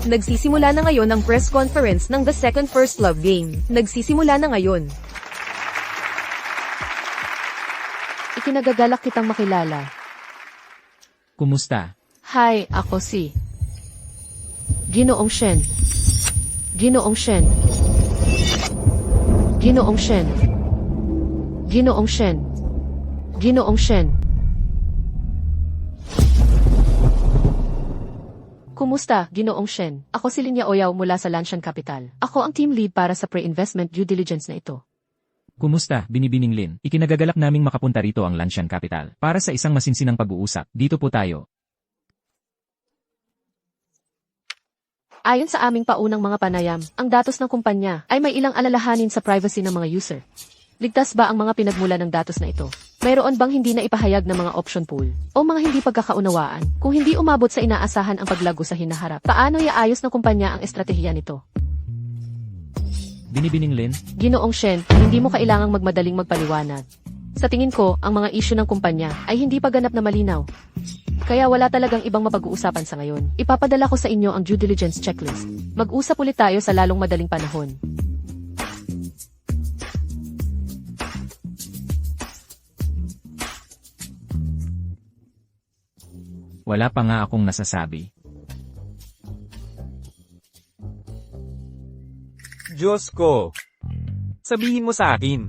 Nagsisimula na ngayon ang press conference ng The Second First Love Game. Nagsisimula na ngayon. Ikinagagalak kitang makilala. Kumusta? Hi, ako si Ginoong Shen. Ginoong Shen. Ginoong Shen. Ginoong Shen. Ginoong Shen. Kumusta, Ginoong Shen? Ako si Linya Oyaw mula sa Lanshan Capital. Ako ang team lead para sa pre-investment due diligence na ito. Kumusta, Binibining Lin? Ikinagagalak naming makapunta rito ang Lanshan Capital para sa isang masinsinang pag-uusap. Dito po tayo. Ayon sa aming paunang mga panayam, ang datos ng kumpanya ay may ilang alalahanin sa privacy ng mga user. Ligtas ba ang mga pinagmula ng datos na ito? Mayroon bang hindi na ipahayag na mga option pool o mga hindi pagkakaunawaan? Kung hindi umabot sa inaasahan ang paglago sa hinaharap, paano iaayos ng kumpanya ang estratehiya nito? Binibining Lin? Ginoong Shen, hindi mo kailangang magmadaling magpaliwanag. Sa tingin ko, ang mga issue ng kumpanya ay hindi pa ganap na malinaw. Kaya wala talagang ibang mapag-uusapan sa ngayon. Ipapadala ko sa inyo ang due diligence checklist. Mag-usap ulit tayo sa lalong madaling panahon. Wala pa nga akong nasasabi. Diyos ko. Sabihin mo sa akin.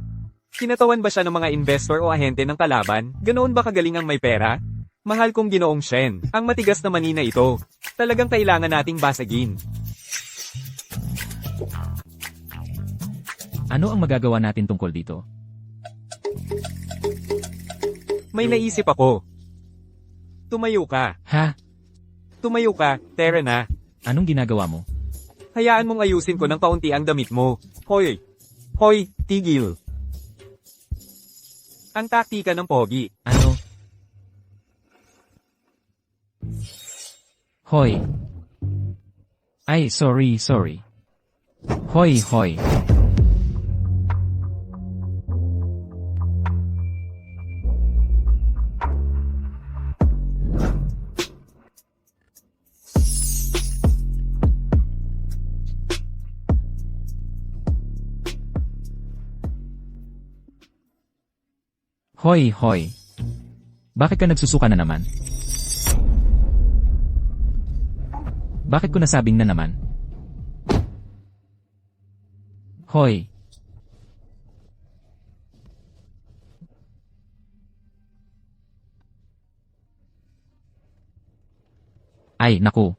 Kinatawan ba siya ng mga investor o ahente ng kalaban? Ganoon ba kagaling ang may pera? Mahal kong Ginoong Shen, ang matigas na manina ito. Talagang kailangan nating basagin. Ano ang magagawa natin tungkol dito? May naisip ako. Tumayo ka. Ha? Tumayo ka, tara na. Anong ginagawa mo? Hayaan mong ayusin ko ng kaunti ang damit mo. Hoy! Hoy, tigil. Ang taktika ng pogi. Ano? Hoy. Ay, sorry. Hoy. Hoy. Bakit ka nagsusuka na naman? Bakit ko nasabing na naman? Hoy. Ay, naku.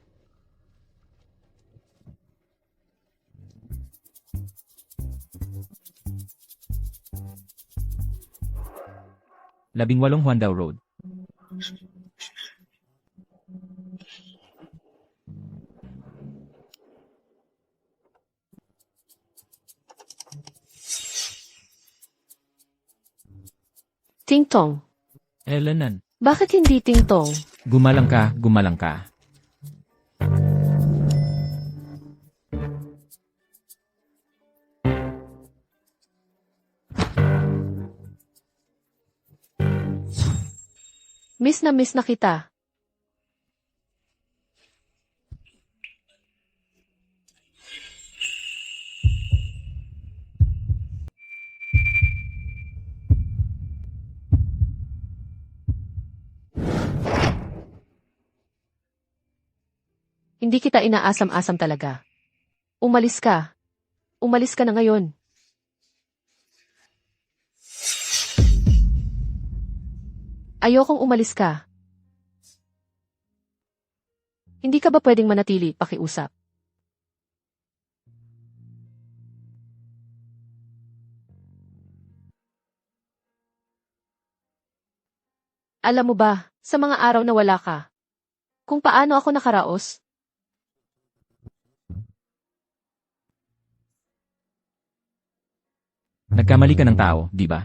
Labing-walong Huandao Road. Ting Tong. Elenan. Bakit hindi Ting Tong? Gumalang ka. Miss na kita. Hindi kita inaasam-asam talaga. Umalis ka. Umalis ka na ngayon. Ayokong umalis ka. Hindi ka ba pwedeng manatili, pakiusap? Alam mo ba, sa mga araw na wala ka, kung paano ako nakaraos? Nagkamali ka ng tao, di ba?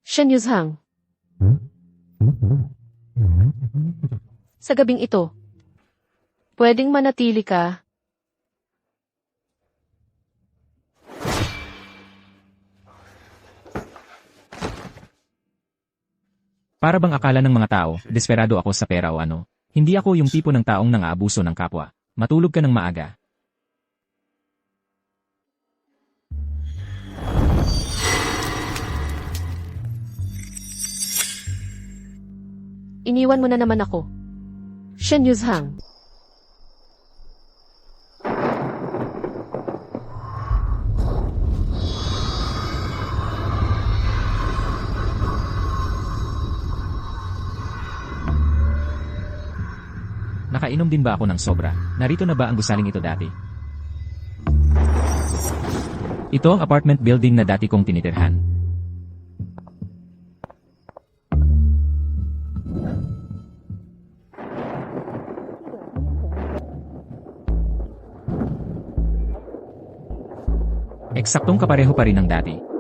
Shen Yuzhang. Sa gabing ito, pwedeng manatili ka. Para bang akala ng mga tao, desperado ako sa pera o ano? Hindi ako yung tipo ng taong nang-aabuso ng kapwa. Matulog ka ng maaga. Iniwan mo na naman ako. Shen Yuzhang. Nakainom din ba ako ng sobra? Narito na ba ang gusaling ito dati? Ito ang apartment building na dati kong tinitirhan. Eksaktong kapareho pa rin ng dati.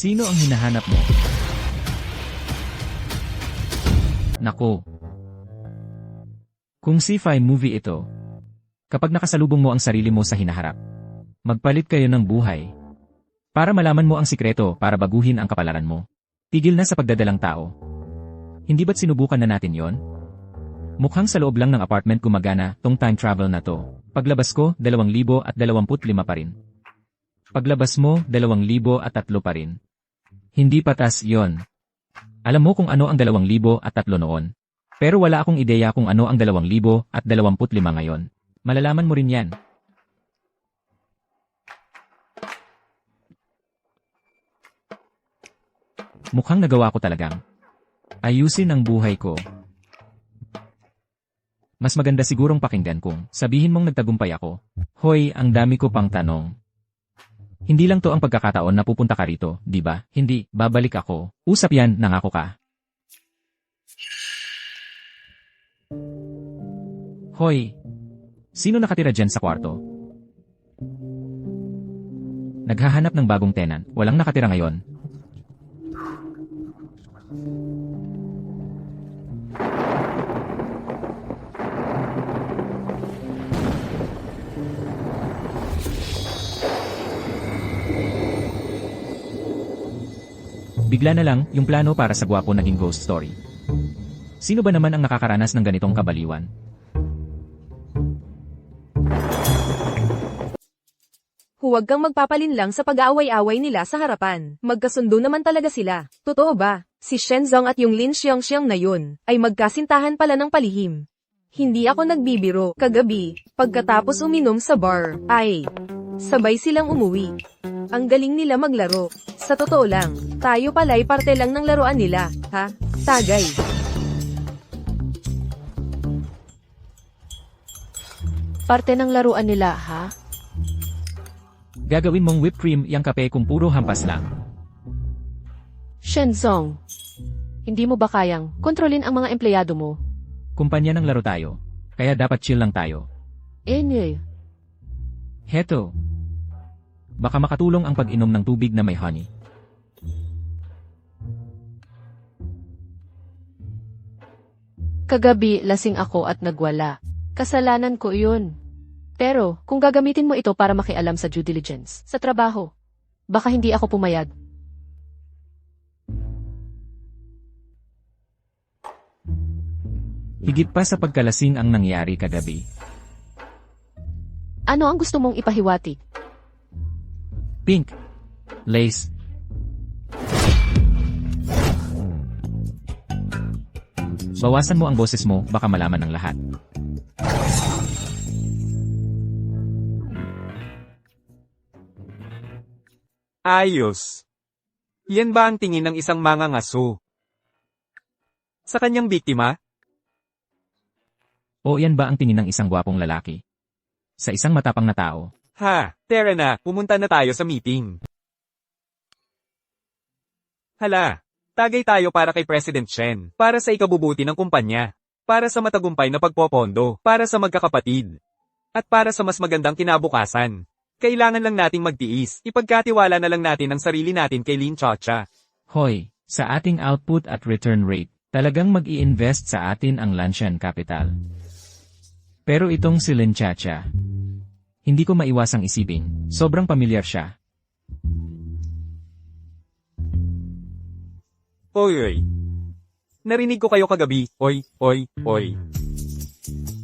Sino ang hinahanap mo? Nako. Kung sci-fi movie ito, kapag nakasalubong mo ang sarili mo sa hinaharap, magpalit kayo ng buhay. Para malaman mo ang sikreto para baguhin ang kapalaran mo. Tigil na sa pagdadalang tao. Hindi ba't sinubukan na natin yon? Mukhang sa loob lang ng apartment gumagana tong time travel na to. Paglabas ko, 2025 pa rin. Paglabas mo, 2003 pa rin. Hindi patas yon. Alam mo kung ano ang 2003 noon. Pero wala akong ideya kung ano ang 2025 ngayon. Malalaman mo rin yan. Mukhang nagawa ko talagang ayusin ang buhay ko. Mas maganda sigurong pakinggan kung sabihin mong nagtagumpay ako. Hoy, ang dami ko pang tanong. Hindi lang to ang pagkakataon na pupunta ka rito, di ba? Hindi, babalik ako. Usap yan, nangako ka. Hoy, sino nakatira dyan sa kwarto? Naghahanap ng bagong tenant, walang nakatira ngayon. Bigla na lang, yung plano para sa gwapo naging ghost story. Sino ba naman ang nakakaranas ng ganitong kabaliwan? Huwag kang magpapalinlang sa pag-aaway-away nila sa harapan. Magkasundo naman talaga sila. Totoo ba? Si Shenzong at yung Lin Xiangxiang na yun, ay magkasintahan pala ng palihim. Hindi ako nagbibiro. Kagabi, pagkatapos uminom sa bar, ay sabay silang umuwi. Ang galing nila maglaro. Sa totoo lang, tayo pala'y parte lang ng laruan nila, ha? Tagay. Parte ng laruan nila, ha? Gagawin mong whipped cream yang kape kung puro hampas lang. Shenzong. Hindi mo ba kayang kontrolin ang mga empleyado mo? Kumpanya ng laro tayo. Kaya dapat chill lang tayo. Heto. Baka makatulong ang pag-inom ng tubig na may honey. Kagabi, lasing ako at nagwala. Kasalanan ko yun. Pero, kung gagamitin mo ito para makialam sa due diligence, sa trabaho, baka hindi ako pumayag. Higit pa sa pagkalasing ang nangyari kagabi. Ano ang gusto mong ipahiwatig? Pink. Lace. Bawasan mo ang boses mo, baka malaman ng lahat. Ayos. Yan ba ang tingin ng isang mangangaso? Sa kanyang biktima? O yan ba ang tingin ng isang gwapong lalaki? Sa isang matapang na tao? Ha, tara na, pumunta na tayo sa meeting. Hala, tagay tayo para kay President Shen, para sa ikabubuti ng kumpanya, para sa matagumpay na pagpopondo, para sa magkakapatid. At para sa mas magandang kinabukasan, kailangan lang nating magtiis. Ipagkatiwala na lang natin ang sarili natin kay Lin Chacha. Hoy, sa ating output at return rate, talagang mag-i-invest sa atin ang Lanshan Capital. Pero itong si Lin Chacha, hindi ko maiwasang isipin, sobrang pamilyar siya. Oy. Narinig ko kayo kagabi, oy.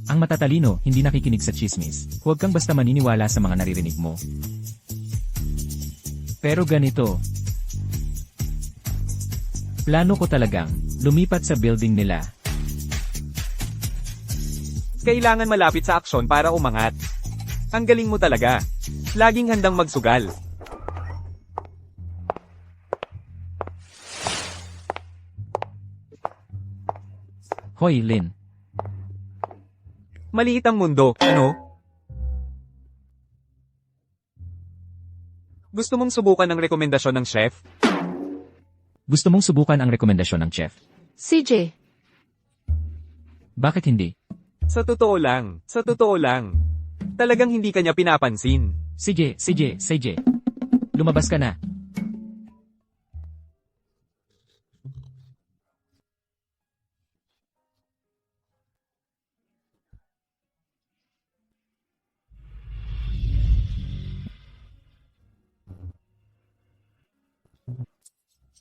Ang matatalino, hindi nakikinig sa chismis. Huwag kang basta maniniwala sa mga naririnig mo. Pero ganito. Plano ko talagang lumipat sa building nila. Kailangan malapit sa aksyon para umangat. Ang galing mo talaga. Laging handang magsugal. Hoy, Lin. Maliit ang mundo, ano? Gusto mong subukan ang rekomendasyon ng chef? Gusto mong subukan ang rekomendasyon ng chef? CJ, Bakit hindi? Sa totoo lang. Talagang hindi kanya pinapansin. CJ. Lumabas ka na.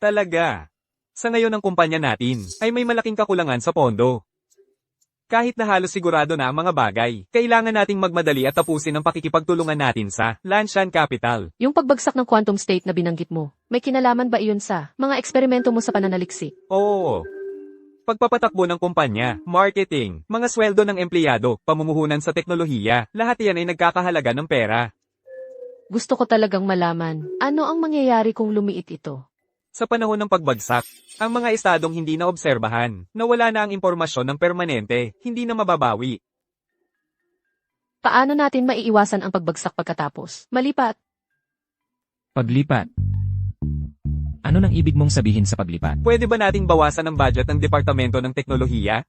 Talaga. Sa ngayon ng kumpanya natin, ay may malaking kakulangan sa pondo. Kahit na halos sigurado na ang mga bagay, kailangan nating magmadali at tapusin ang pakikipagtulungan natin sa Lanshan Capital. yung pagbagsak ng quantum state na binanggit mo, may kinalaman ba iyon sa mga eksperimento mo sa pananaliksik? Oo. Pagpapatakbo ng kumpanya, marketing, mga sweldo ng empleyado, pamumuhunan sa teknolohiya, lahat yan ay nagkakahalaga ng pera. Gusto ko talagang malaman, ano ang mangyayari kung lumiit ito? Sa panahon ng pagbagsak, ang mga estadong hindi na obserbahan, nawala na ang impormasyon ng permanente, hindi na mababawi. Paano natin maiiwasan ang pagbagsak pagkatapos? Malipat. Paglipat. Ano nang ibig mong sabihin sa paglipat? Pwede ba nating bawasan ang budget ng Departamento ng Teknolohiya?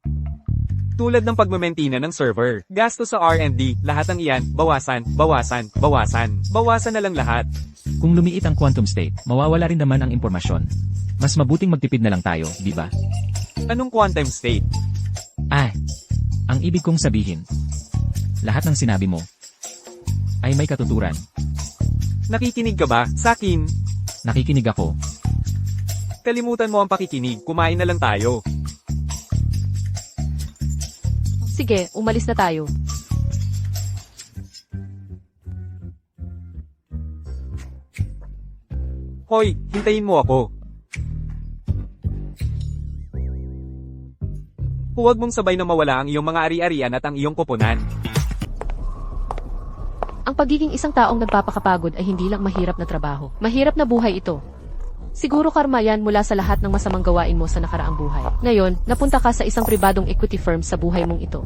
Tulad ng pagmamantina ng server, gasto sa R&D, lahat ng iyan, bawasan. Bawasan na lang lahat. Kung lumiit ang quantum state, mawawala rin naman ang impormasyon. Mas mabuting magtipid na lang tayo, di ba? Anong quantum state? Ang ibig kong sabihin, lahat ng sinabi mo ay may katuturan. Nakikinig ka ba, Sakin? Nakikinig ako. Kalimutan mo ang pakikinig, kumain na lang tayo. Sige, umalis na tayo. Hoy, hintayin mo ako. Huwag mong sabay na mawala ang iyong mga ari-arian at ang iyong koponan. Ang pagiging isang taong nagpapakapagod ay hindi lang mahirap na trabaho. Mahirap na buhay ito. Siguro karma yan mula sa lahat ng masamang gawain mo sa nakaraang buhay. Ngayon, napunta ka sa isang pribadong equity firm sa buhay mong ito.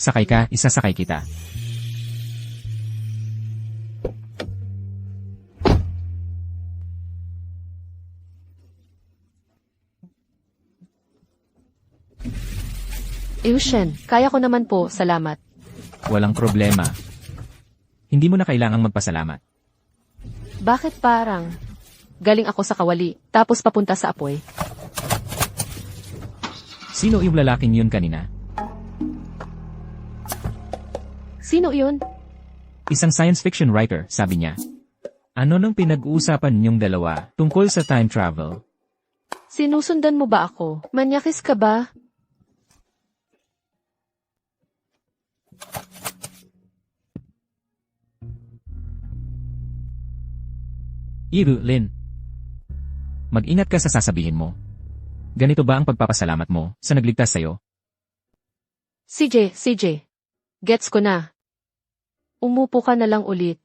Sakay ka, isasakay kita. Shen, kaya ko naman po, salamat. Walang problema. Hindi mo na kailangang magpasalamat. Bakit parang galing ako sa kawali, tapos papunta sa apoy? Sino yung lalaking yun kanina? Sino yun? Isang science fiction writer, sabi niya. Ano nang pinag-uusapan niyong dalawa tungkol sa time travel? Sinusundan mo ba ako? Manyakis ka ba? Lin. Mag-ingat ka sa sasabihin mo. Ganito ba ang pagpapasalamat mo sa nagligtas sa'yo? CJ. Gets ko na. Umupo ka na lang ulit.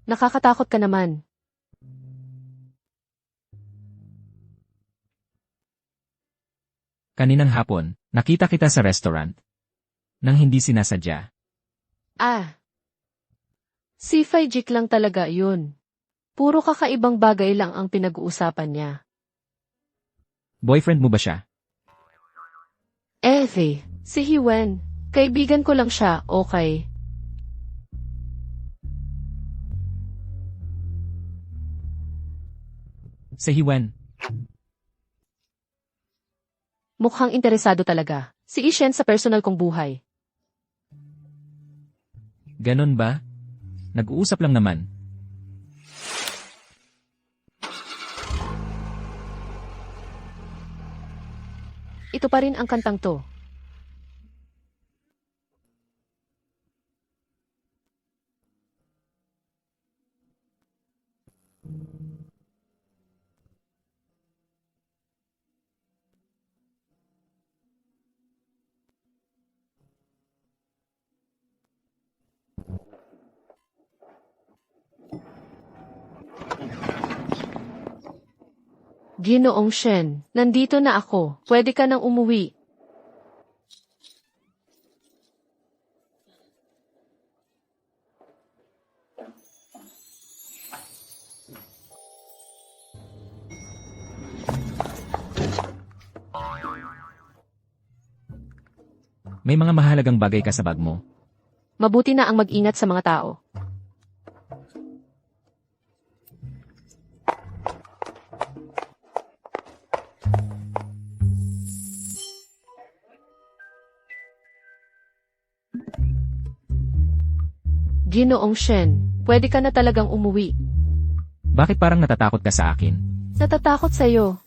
Nakakatakot ka naman. Kaninang hapon, nakita kita sa restaurant. Nang hindi sinasadya. Ah. Si Fajik lang talaga yun. Puro kakaibang bagay lang ang pinag-uusapan niya. Boyfriend mo ba siya? Si Hiwen. Kaibigan ko lang siya, okay. Si Hiwen. Mukhang interesado talaga. Si Ishen sa personal kong buhay. Ganon ba? Nag-uusap lang naman. Ito pa rin ang kantang to. Ginoong Shen, nandito na ako. Pwede ka nang umuwi. May mga mahalagang bagay ka sa bag mo. Mabuti na ang mag-ingat sa mga tao. Ginoong Shen, pwede ka na talagang umuwi. Bakit parang natatakot ka sa akin? Natatakot sa'yo.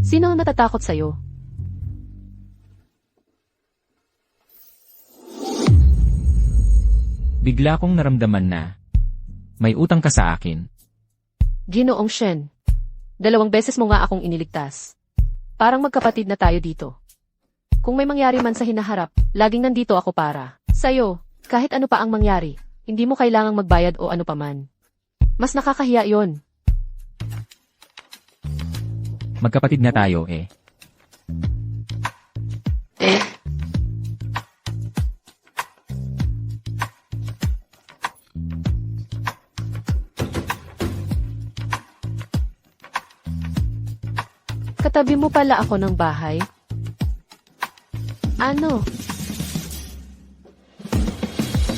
Sino ang natatakot sa'yo? Bigla kong naramdaman na may utang ka sa akin. Ginoong Shen, 2 beses mo nga akong iniligtas. Parang magkapatid na tayo dito. Kung may mangyari man sa hinaharap, laging nandito ako para sa'yo. Kahit ano pa ang mangyari, hindi mo kailangang magbayad o ano paman. Mas nakakahiya yon. Magkapatid na tayo eh. Katabi mo pala ako ng bahay? Ano?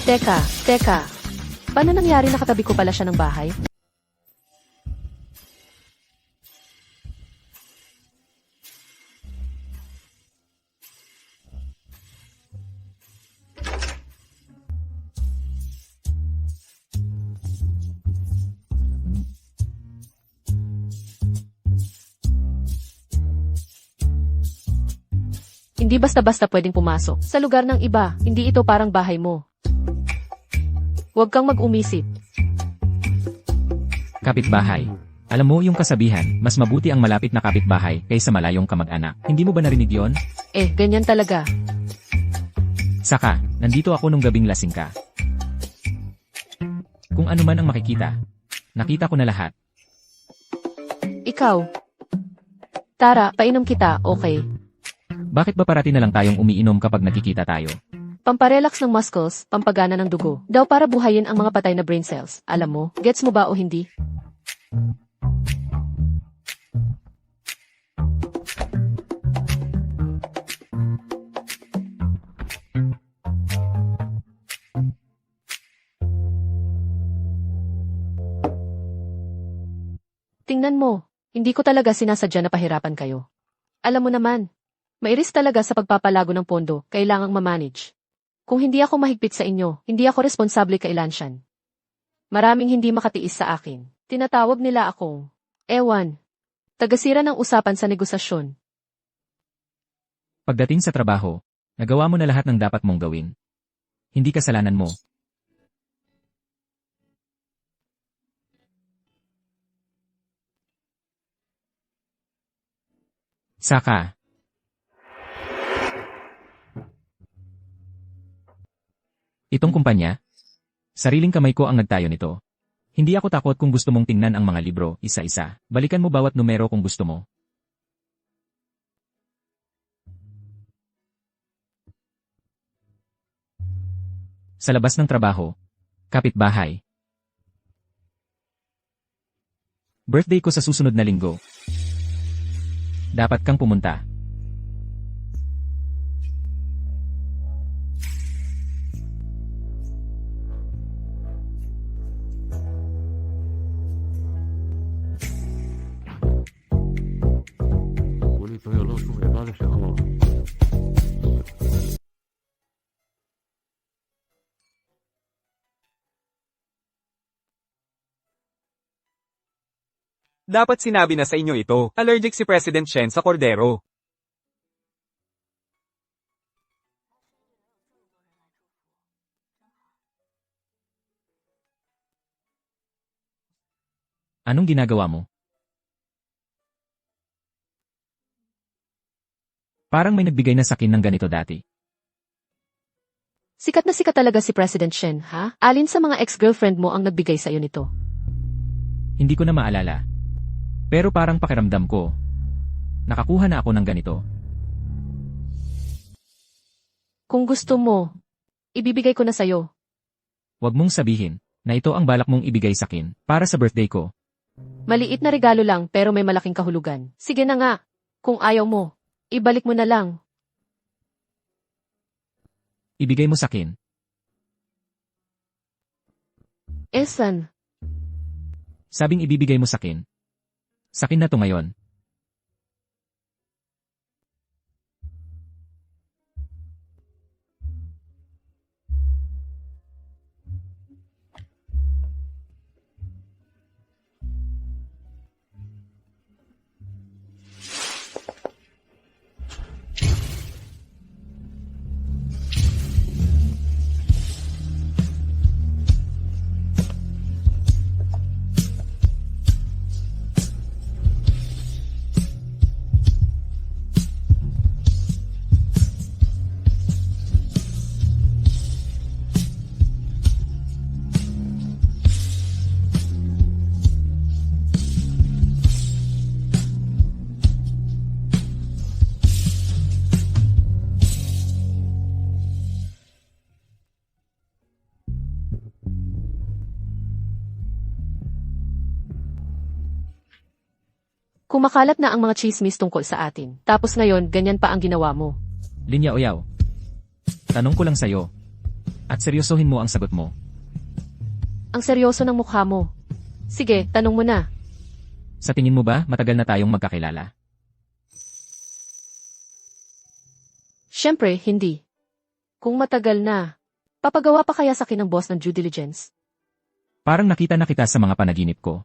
Teka. Paano nangyari na katabi ko pala siya ng bahay? Hindi basta-basta pwedeng pumasok sa lugar ng iba, hindi ito parang bahay mo. Huwag kang mag-umisip. Kapitbahay. Alam mo yung kasabihan, mas mabuti ang malapit na kapitbahay kaysa malayong kamag-anak. Hindi mo ba narinig yon? Ganyan talaga. Saka, nandito ako nung gabing lasing ka. Kung ano man ang makikita, nakita ko na lahat. Ikaw. Tara, painom kita, okay? Bakit ba parati na lang tayong umiinom kapag nakikita tayo? Pamparelax ng muscles, pampagana ng dugo. Daw para buhayin ang mga patay na brain cells. Alam mo, gets mo ba o hindi? Tingnan mo, hindi ko talaga sinasadya na pahirapan kayo. Alam mo naman, may risk talaga sa pagpapalago ng pondo, kailangang ma-manage. Kung hindi ako mahigpit sa inyo, hindi ako responsable kay Lanshan. Maraming hindi makatiis sa akin. Tinatawag nila akong, tagasira ng usapan sa negosasyon. Pagdating sa trabaho, nagawa mo na lahat ng dapat mong gawin. Hindi kasalanan mo. Saka, itong kumpanya, Sariling kamay ko ang nagtayo nito. Hindi ako takot kung gusto mong tingnan ang mga libro, isa-isa. Balikan mo bawat numero kung gusto mo. Sa labas ng trabaho, kapitbahay. Birthday ko sa susunod na linggo. Dapat kang pumunta. Dapat sinabi na sa inyo ito, allergic si President Shen sa kordero. Anong ginagawa mo? Parang may nagbigay na sakin ng ganito dati. Sikat na sikat talaga si President Shen, ha? Alin sa mga ex-girlfriend mo ang nagbigay sa'yo nito? Hindi ko na maalala. Pero parang pakiramdam ko. Nakakuha na ako ng ganito. Kung gusto mo, ibibigay ko na sa'yo. Huwag mong sabihin na ito ang balak mong ibigay sakin para sa birthday ko. Maliit na regalo lang pero may malaking kahulugan. Sige na nga. Kung ayaw mo, ibalik mo na lang. Ibigay mo sakin. Esan, Sabing ibibigay mo sakin. Sakin na to ngayon. kumakalat na ang mga chismis tungkol sa atin. Tapos ngayon, ganyan pa ang ginawa mo. Linya Oyaw. Tanong ko lang sa'yo. At seryosohin mo ang sagot mo. Ang seryoso ng mukha mo. Sige, tanong mo na. Sa tingin mo ba matagal na tayong magkakilala? Siyempre, hindi. Kung matagal na, papagawa pa kaya sa akin ng boss ng due diligence? Parang nakita na kita sa mga panaginip ko.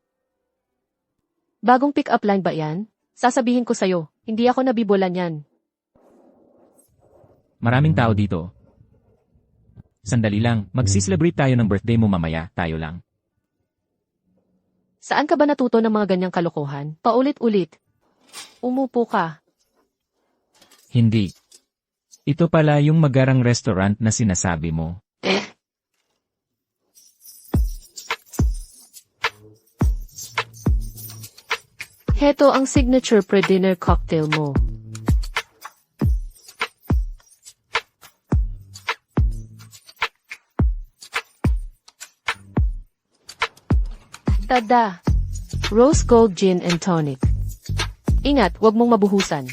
Bagong pick-up line ba yan? Sasabihin ko sa'yo, hindi ako nabibolan yan. Maraming tao dito. Sandali lang, magsi-celebrate tayo ng birthday mo mamaya, tayo lang. Saan ka ba natuto ng mga ganyang kalokohan? Paulit-ulit. Umupo ka. Hindi. Ito pala yung magarang restaurant na sinasabi mo. Heto ang signature pre-dinner cocktail mo. Tada! Rose Gold Gin and Tonic. Ingat, wag mong mabuhusan.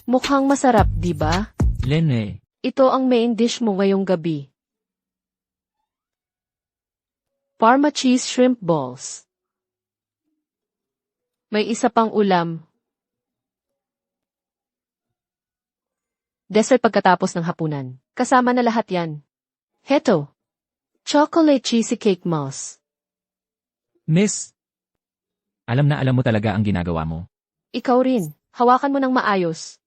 Mukhang masarap, di ba? Lene, Ito ang main dish mo ngayong gabi. Parma cheese shrimp balls. May isa pang ulam. Dessert pagkatapos ng hapunan. Kasama na lahat yan. Heto. Chocolate cheesecake mousse. Miss. Alam na alam mo talaga ang ginagawa mo. Ikaw rin. Hawakan mo ng maayos.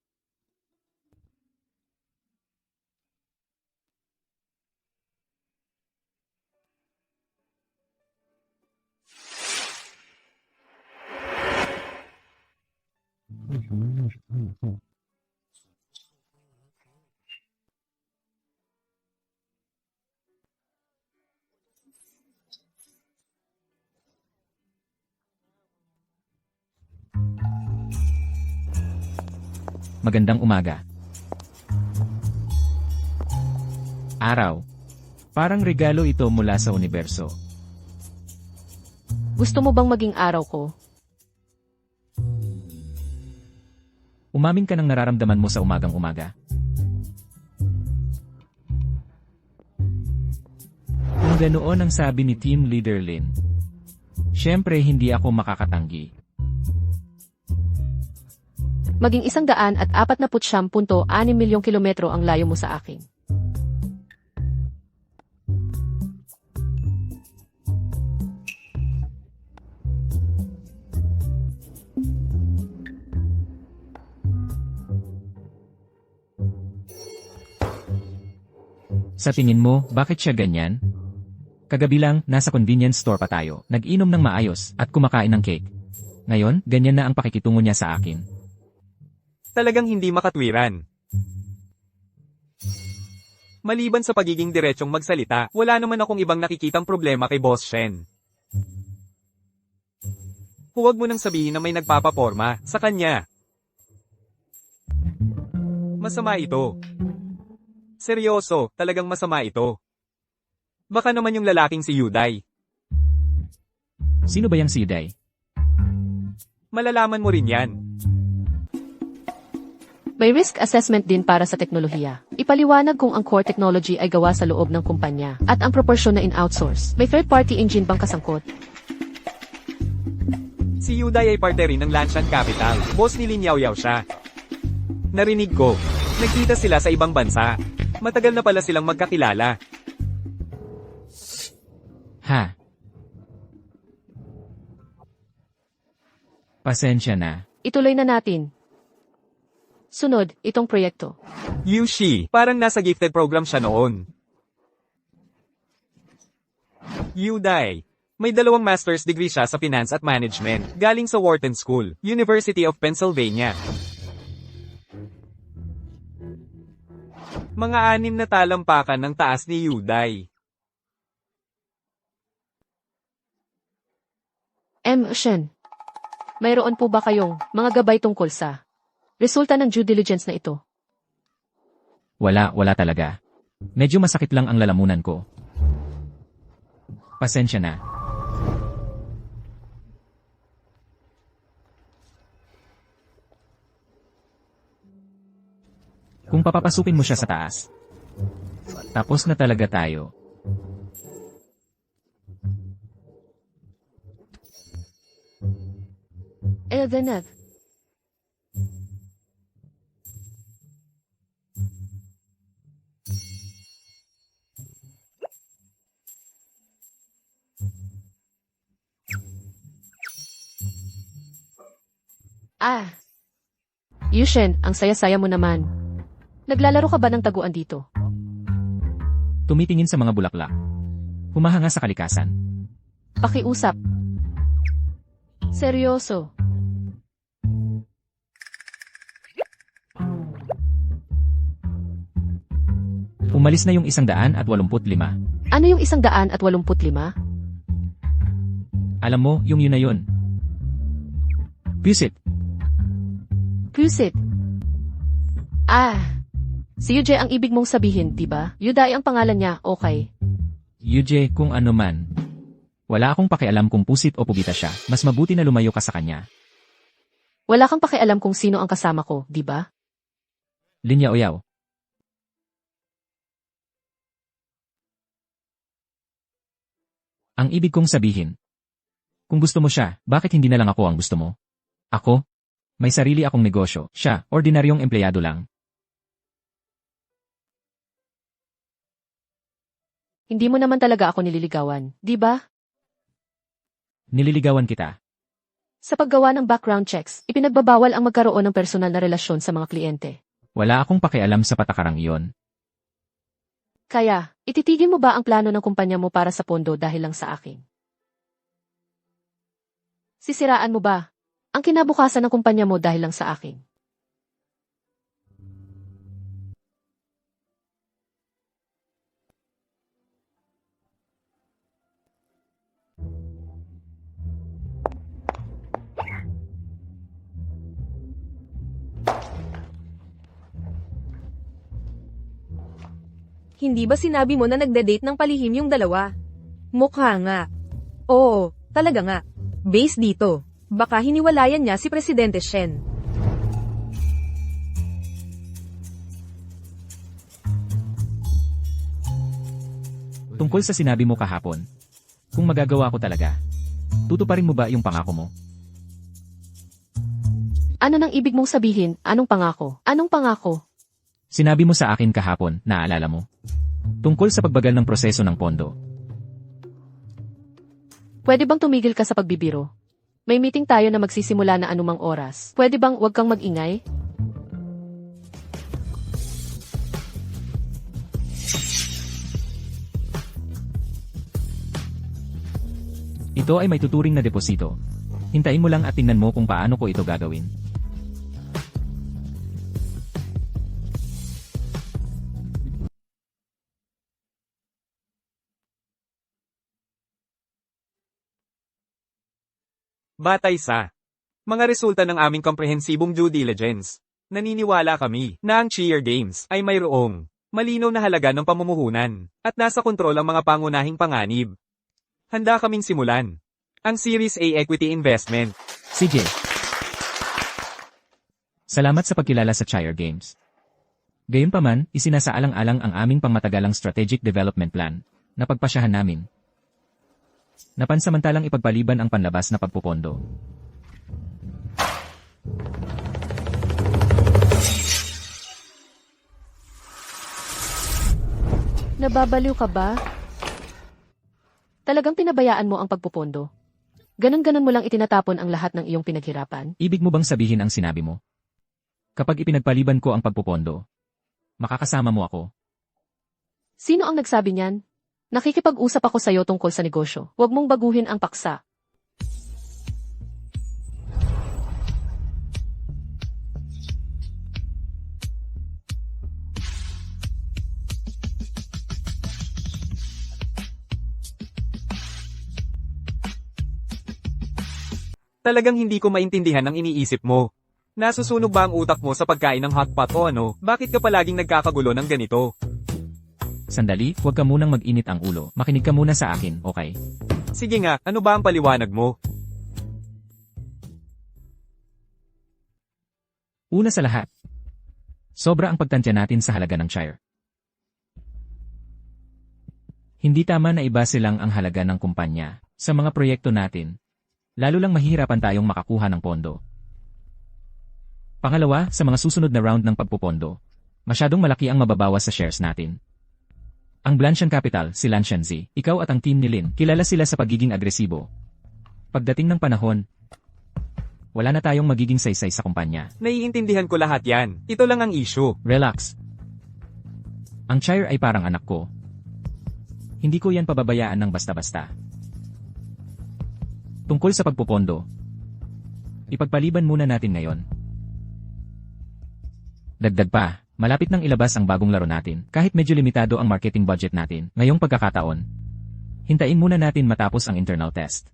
Magandang umaga. Araw. Parang regalo ito mula sa universo. Gusto mo bang maging araw ko? Umamin ka ng nararamdaman mo sa umagang umaga. Kung ganoon ang sabi ni Team Leader Lin, syempre hindi ako makakatanggi. Maging 149.6 milyong kilometro ang layo mo sa akin. Sa tingin mo, bakit siya ganyan? Kagabi lang, nasa convenience store pa tayo, nag-inom ng maayos, at kumakain ng cake. Ngayon, ganyan na ang pakikitungo niya sa akin. Talagang hindi makatwiran. Maliban sa pagiging diretsong magsalita, wala naman akong ibang nakikitang problema kay Boss Shen. Huwag mo nang sabihin na may nagpapaporma sa kanya. Masama ito. Seryoso, talagang masama ito. Baka naman yung lalaking si Yuday. Sino ba yang si Yuday? Malalaman mo rin yan. May risk assessment din para sa teknolohiya. Ipaliwanag kung ang core technology ay gawa sa loob ng kumpanya at ang proportion na in-outsource. May third-party engine bang kasangkot? Si Yuday ay parte rin ng Lanshan Capital. Boss ni Lin Yaoyao siya. Narinig ko. Nagkita sila sa ibang bansa. Matagal na pala silang magkakilala. Ha? Pasensya na. Ituloy na natin. Sunod, itong proyekto. Yushi, parang nasa gifted program siya noon. Yuday, may 2 master's degree siya sa finance at management, galing sa Wharton School, University of Pennsylvania. Mga 6 na talampakan ng taas ni Yuday. Shen, mayroon po ba kayong mga gabay tungkol sa resulta ng due diligence na ito? Wala talaga. Medyo masakit lang ang lalamunan ko. Pasensya na. Kung papapasukin mo siya sa taas, tapos na talaga tayo. Eldeneth. Yushen, ang saya-saya mo naman. Naglalaro ka ba ng taguan dito? Tumitingin sa mga bulaklak. Humahanga sa kalikasan. Pakiusap. Seryoso. Umalis na yung 185. Ano yung 185? Alam mo, yung yun na yun. Pusit. Pusit. Si Yuje ang ibig mong sabihin, diba? Yuday ang pangalan niya, okay. Yuje, kung ano man. Wala akong pakialam kung pusit o pugita siya. Mas mabuti na lumayo ka sa kanya. Wala kang pakialam kung sino ang kasama ko, diba? Lin Yaoyao. Ang ibig kong sabihin. Kung gusto mo siya, bakit hindi na lang ako ang gusto mo? Ako? May sarili akong negosyo. Siya, ordinaryong empleyado lang. Hindi mo naman talaga ako nililigawan, diba? Nililigawan kita. Sa paggawa ng background checks, ipinagbabawal ang magkaroon ng personal na relasyon sa mga kliyente. Wala akong pakialam sa patakarang iyon. Kaya, ititigil mo ba ang plano ng kumpanya mo para sa pondo dahil lang sa akin? Sisiraan mo ba ang kinabukasan ng kumpanya mo dahil lang sa akin? Hindi ba sinabi mo na nagde-date ng palihim yung dalawa? Mukha nga. Oo, talaga nga. Base dito. Baka hiniwalayan niya si Presidente Shen. Tungkol sa sinabi mo kahapon, kung magagawa ko talaga, tutuparin mo ba yung pangako mo? Ano nang ibig mong sabihin? Anong pangako? Anong pangako? Sinabi mo sa akin kahapon, naalala mo? Tungkol sa pagbagal ng proseso ng pondo. Pwede bang tumigil ka sa pagbibiro? May meeting tayo na magsisimula na anumang oras. Pwede bang wag kang magingay? Ito ay may tuturing na deposito. Hintayin mo lang at tingnan mo kung paano ko ito gagawin. Batay sa mga resulta ng aming komprehensibong due diligence, naniniwala kami na ang Cheer Games ay mayroong malinaw na halaga ng pamumuhunan at nasa kontrol ang mga pangunahing panganib. Handa kaming simulan ang Series A Equity Investment. CJ. Salamat sa pagkilala sa Cheer Games. Gayunpaman, isinasaalang-alang ang aming pangmatagalang strategic development plan na pagpasyahan namin. Napansamantalang ipagpaliban ang panlabas na pagpupondo. Nababaliw ka ba? Talagang pinabayaan mo ang pagpupondo. Ganon-ganon mo lang itinatapon ang lahat ng iyong pinaghirapan. Ibig mo bang sabihin ang sinabi mo? Kapag ipinagpaliban ko ang pagpupondo, makakasama mo ako. Sino ang nagsabi niyan? Nakikipag-usap ako sa'yo tungkol sa negosyo. Huwag mong baguhin ang paksa. Talagang hindi ko maintindihan ang iniisip mo. Nasusunog ba ang utak mo sa pagkain ng hotpot o ano? Bakit ka palaging nagkakagulo ng ganito? Sandali, huwag ka munang mag-init ang ulo. Makinig ka muna sa akin, okay? Sige nga, ano ba ang paliwanag mo? Una sa lahat, sobra ang pagtansya natin sa halaga ng share. Hindi tama na ibase lang ang halaga ng kumpanya sa mga proyekto natin. Lalo lang mahihirapan tayong makakuha ng pondo. Pangalawa, sa mga susunod na round ng pagpupondo, masyadong malaki ang mababawas sa shares natin. Ang Blanchan Capital, si Lan Shenzi, ikaw at ang team ni Lin, kilala sila sa pagiging agresibo. Pagdating ng panahon, wala na tayong magiging saysay sa kumpanya. Naiintindihan ko lahat yan. Ito lang ang issue. Relax. Ang Shire ay parang anak ko. Hindi ko yan pababayaan ng basta-basta. Tungkol sa pagpupondo, ipagpaliban muna natin ngayon. Dagdag pa, malapit nang ilabas ang bagong laro natin, kahit medyo limitado ang marketing budget natin. Ngayong pagkakataon, hintayin muna natin matapos ang internal test.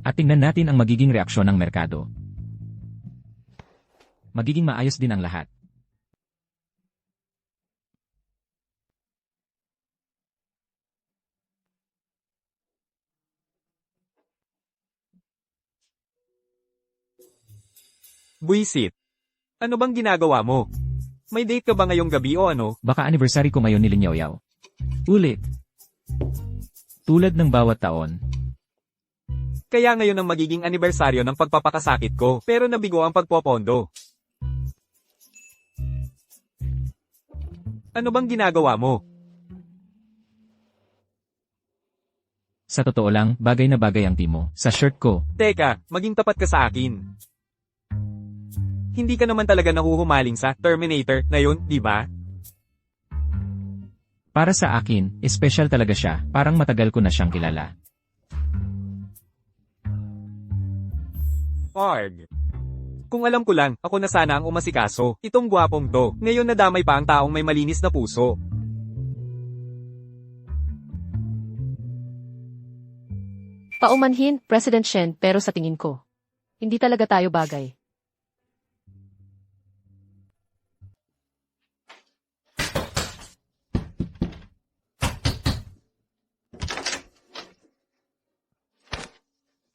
At tingnan natin ang magiging reaksyon ng merkado. Magiging maayos din ang lahat. Buisit. Ano bang ginagawa mo? May date ka ba ngayong gabi o ano? Baka anniversary ko ngayon ni Lin Yaoyao. Ulit. Tulad ng bawat taon, Kaya ngayon ang magiging anibersaryo ng pagpapakasakit ko, pero nabigo ang pagpopondo. Ano bang ginagawa mo? sa totoo lang, bagay na bagay ang timo. Sa shirt ko, Teka, maging tapat ka sa akin. Hindi ka naman talaga nahuhumaling sa Terminator na yun, di ba? para sa akin, espesyal talaga siya, parang matagal ko na siyang kilala. Arg. Kung alam ko lang, ako na sana ang umasikaso. Itong gwapong to. Ngayon nadamay pa ang taong may malinis na puso. Paumanhin, President Shen, pero sa tingin ko, hindi talaga tayo bagay.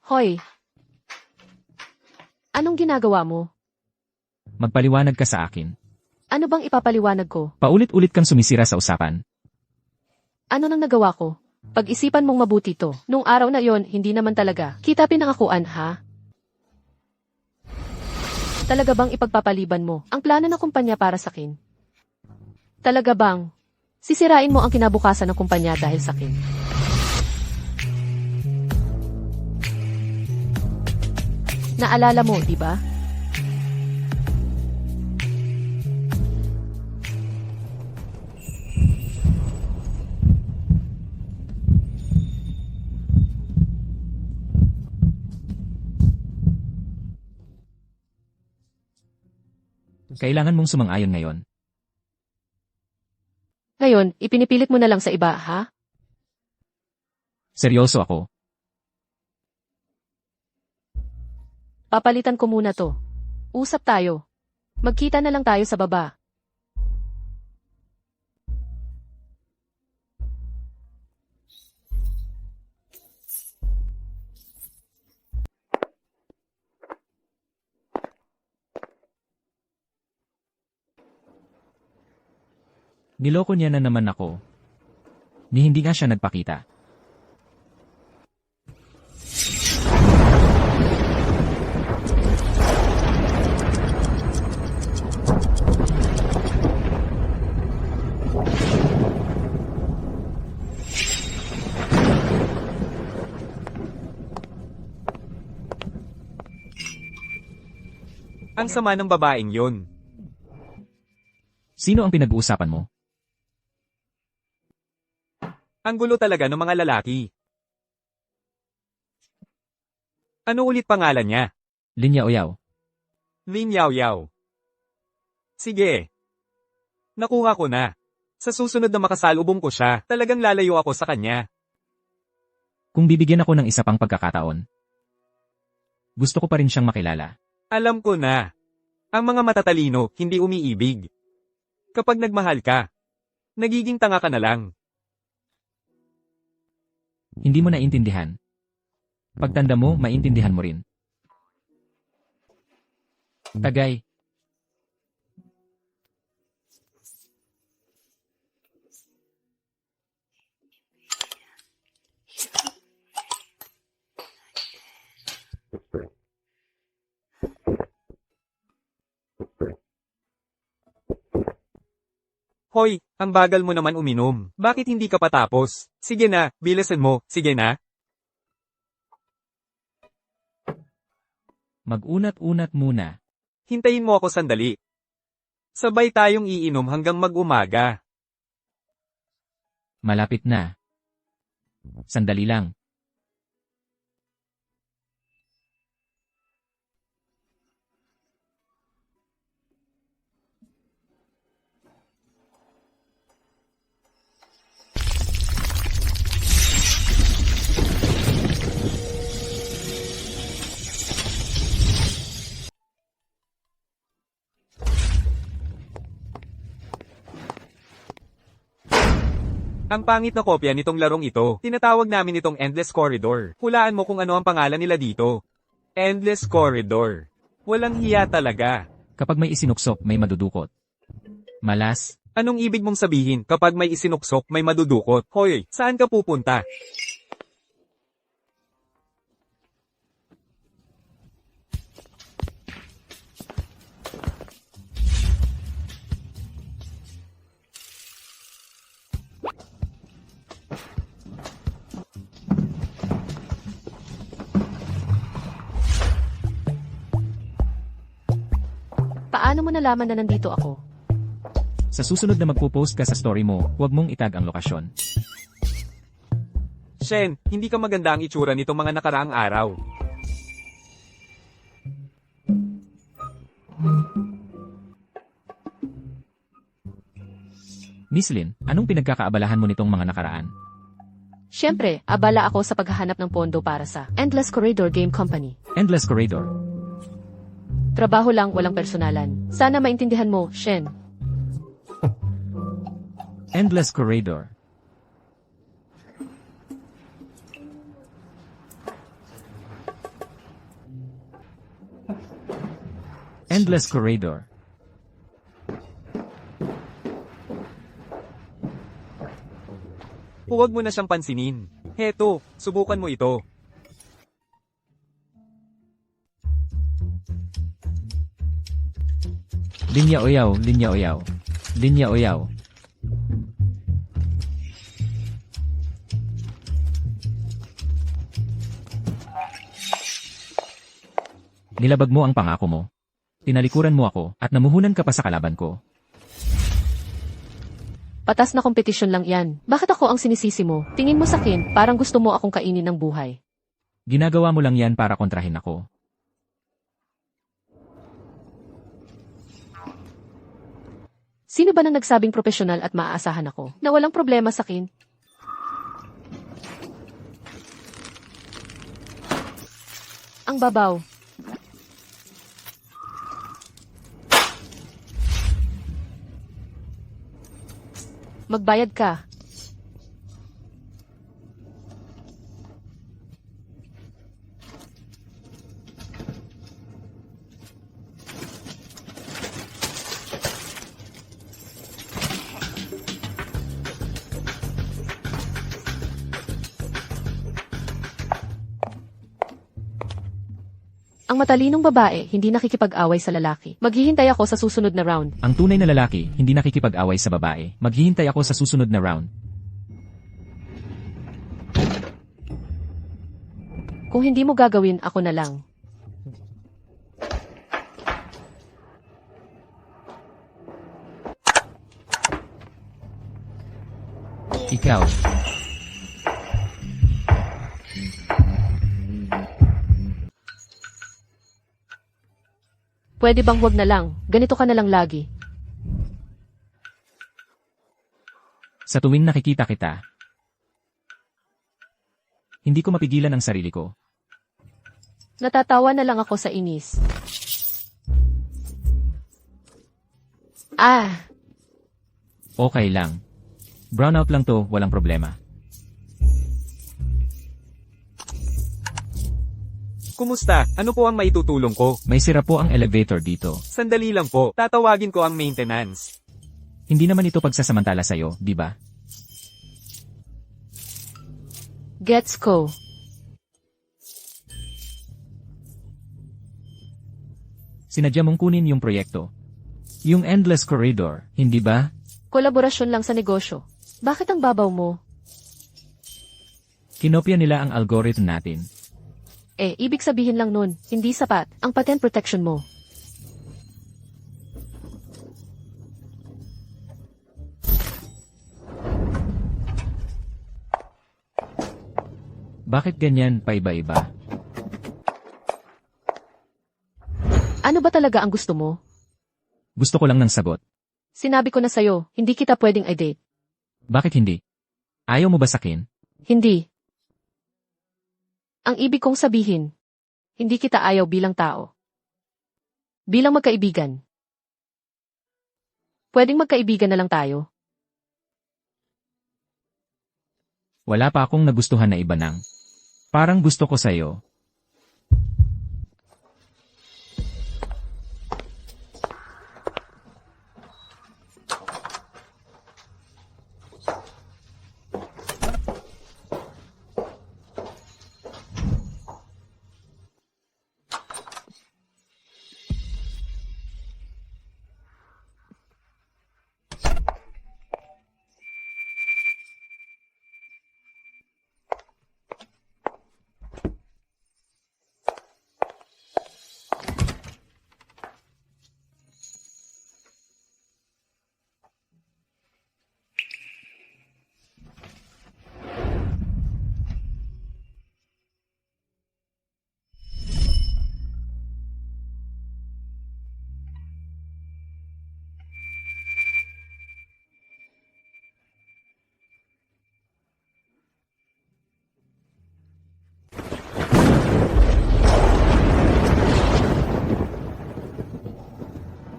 Hoy! Anong ginagawa mo? Magpaliwanag ka sa akin. Ano bang ipapaliwanag ko? Paulit-ulit kang sumisira sa usapan. Ano nang nagawa ko? Pag-isipan mong mabuti to. Nung araw na yon, hindi naman talaga. Kita pinangakuan, ha? Talaga bang ipagpapaliban mo ang plano ng kumpanya para sa akin? Talaga bang sisirain mo ang kinabukasan ng kumpanya dahil sa akin? Naalala mo, di ba? Kailangan mong sumang-ayon ngayon. Ngayon, ipinipilit mo na lang sa iba, ha? Seryoso ako. Papalitan ko muna to. Usap tayo. Magkita na lang tayo sa baba. Niloko niya na naman ako. Ni hindi nga siya nagpakita. Ang sama ng babaeng yun. Sino ang pinag-uusapan mo? Ang gulo talaga ng mga lalaki. Ano ulit pangalan niya? Linya Oyaw. Lin Yao Yao. Sige. Nakuha ko na. Sa susunod na makasalubong ko siya, talagang lalayo ako sa kanya. Kung bibigyan ako ng isa pang pagkakataon, gusto ko pa rin siyang makilala. Alam ko na. Ang mga matatalino, hindi umiibig. Kapag nagmahal ka, nagiging tanga ka na lang. Hindi mo naintindihan. Pagtanda mo, maintindihan mo rin. Tagay. Hoy, ang bagal mo naman uminom. Bakit hindi ka patapos? Sige na, bilisan mo, sige na. Mag-unat-unat muna. Hintayin mo ako sandali. Sabay tayong iinom hanggang mag-umaga. Malapit na. Sandali lang. Ang pangit na kopya nitong larong ito. Tinatawag namin itong Endless Corridor. Hulaan mo kung ano ang pangalan nila dito. Endless Corridor. Walang hiya talaga. Kapag may isinuksok, may madudukot. Malas. Anong ibig mong sabihin kapag may isinuksok may madudukot? Hoy, saan ka pupunta? Paano mo nalaman na nandito ako? Sa susunod na magpo-post ka sa story mo, huwag mong itag ang lokasyon. Shen, hindi ka maganda ang itsura nitong mga nakaraang araw. Miss Lin, anong pinagkakaabalahan mo nitong mga nakaraan? Siyempre, abala ako sa paghahanap ng pondo para sa Endless Corridor Game Company. Endless Corridor. Trabaho lang, walang personalan. Sana maintindihan mo, Shen. Endless Corridor. endless corridor. Huwag mo na siyang pansinin. Heto, subukan mo ito. Linya Oyaw, Linya Oyaw. Linya Oyaw. Nilabag mo ang pangako mo. Tinalikuran mo ako at namuhunan ka pa sa kalaban ko. Patas na kompetisyon lang yan. Bakit ako ang sinisisi mo? Tingin mo sa akin, parang gusto mo akong kainin ng buhay. Ginagawa mo lang yan para kontrahin ako. Sino ba nang nagsabing profesional at maaasahan ako na walang problema sa akin? Ang babaw. Magbayad ka. Ang matalinong babae, hindi nakikipag-away sa lalaki. Maghihintay ako sa susunod na round. Ang tunay na lalaki, hindi nakikipag-away sa babae. Maghihintay ako sa susunod na round. Kung hindi mo gagawin, ako na lang. Ikaw. Pwede bang wag na lang? Ganito ka na lang lagi. Sa tuwing nakikita kita, hindi ko mapigilan ang sarili ko. Natatawa na lang ako sa inis. Ah! Okay lang. Brownout lang to, walang problema. Kumusta? Ano po ang maitutulong ko? May sira po ang elevator dito. Sandali lang po, tatawagin ko ang maintenance. Hindi naman ito pagsasamantala sa'yo, di ba? Gets ko. Sinadya mong kunin yung proyekto. Yung endless corridor, hindi ba? Kolaborasyon lang sa negosyo. Bakit ang babaw mo? Kinopya nila ang algorithm natin. Ibig sabihin lang nun, hindi sapat ang patent protection mo. Bakit ganyan paiba-iba? Ano ba talaga ang gusto mo? Gusto ko lang ng sagot. Sinabi ko na sa'yo, hindi kita pwedeng i-date. Bakit hindi? Ayaw mo ba sakin? Hindi. Ang ibig kong sabihin, hindi kita ayaw bilang tao. Bilang magkaibigan. Pwedeng magkaibigan na lang tayo. Wala pa akong nagustuhan na iba nang. Parang gusto ko sa'yo.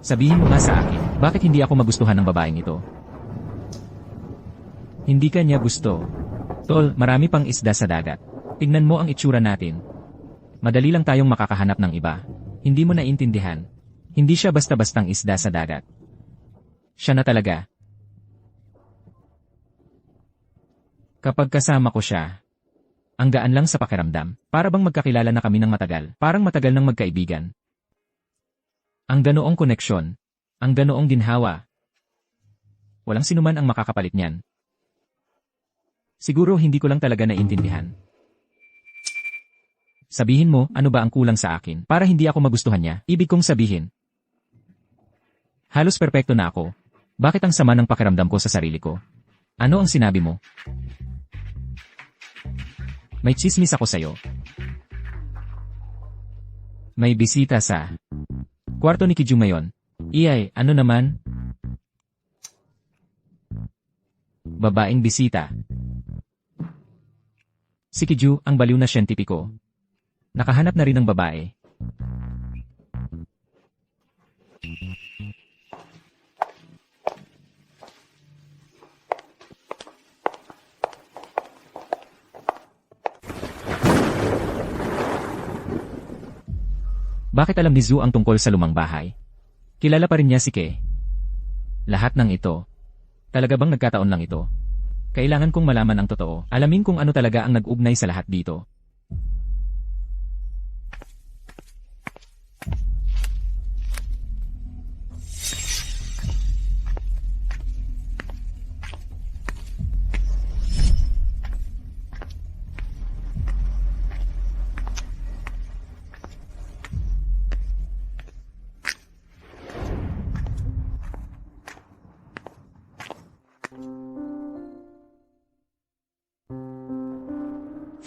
Sabihin mo nga sa akin, bakit hindi ako magustuhan ng babaeng ito? Hindi ka niya gusto. Tol, marami pang isda sa dagat. Tingnan mo ang itsura natin. Madali lang tayong makakahanap ng iba. Hindi mo naintindihan. Hindi siya basta-bastang isda sa dagat. Siya na talaga. Kapag kasama ko siya, ang gaan lang sa pakiramdam, para bang magkakilala na kami ng matagal, parang matagal ng magkaibigan. Ang ganoong koneksyon, ang ganoong ginhawa. Walang sinuman ang makakapalit niyan. Siguro hindi ko lang talaga naiintindihan. Sabihin mo, ano ba ang kulang sa akin para hindi ako magustuhan niya? Ibig kong sabihin. Halos perpekto na ako. Bakit ang sama ng pakiramdam ko sa sarili ko? Ano ang sinabi mo? May tsismis ako sa'yo. May bisita sa kwarto ni Kiju ngayon. Iyay, ano naman? Babaeng bisita. Si Kiju, ang baliw na siyentipiko. Nakahanap na rin ng babae. Bakit alam ni Zhu ang tungkol sa lumang bahay? Kilala pa rin niya si Ke. Lahat ng ito. Talaga bang nagkataon lang ito? Kailangan kong malaman ang totoo. Alamin kung ano talaga ang nag-ugnay sa lahat dito.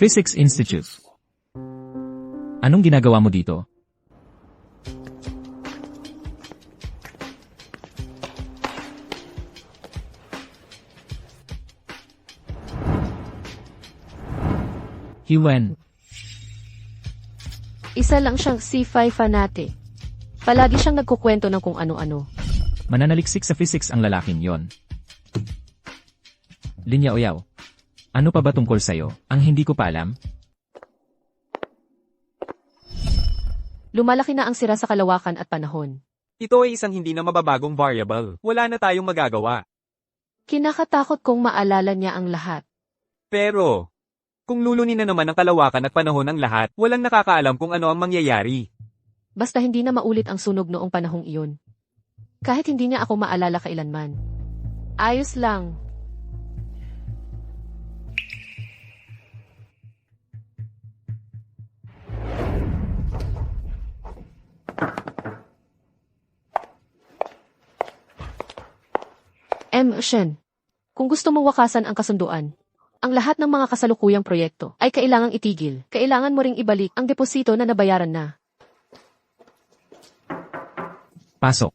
Physics Institute. Anong ginagawa mo dito? Hiwen. Isa lang siyang sci-fi fanatic. Palagi siyang nagkukwento ng kung ano-ano. Mananaliksik sa physics ang lalaking yon. Linya Oyaw. Ano pa ba tungkol sa'yo, ang hindi ko pa alam? Lumalaki na ang sira sa kalawakan at panahon. Ito ay isang hindi na mababagong variable. Wala na tayong magagawa. Kinakatakot kong maalala niya ang lahat. Pero, kung lulunin na naman ang kalawakan at panahon ng lahat, walang nakakaalam kung ano ang mangyayari. Basta hindi na maulit ang sunog noong panahong iyon. Kahit hindi niya ako maalala kailanman. Ayos lang. Shen, kung gusto mo wakasan ang kasunduan, ang lahat ng mga kasalukuyang proyekto ay kailangang itigil. Kailangan mo ring ibalik ang deposito na nabayaran na. Pasok.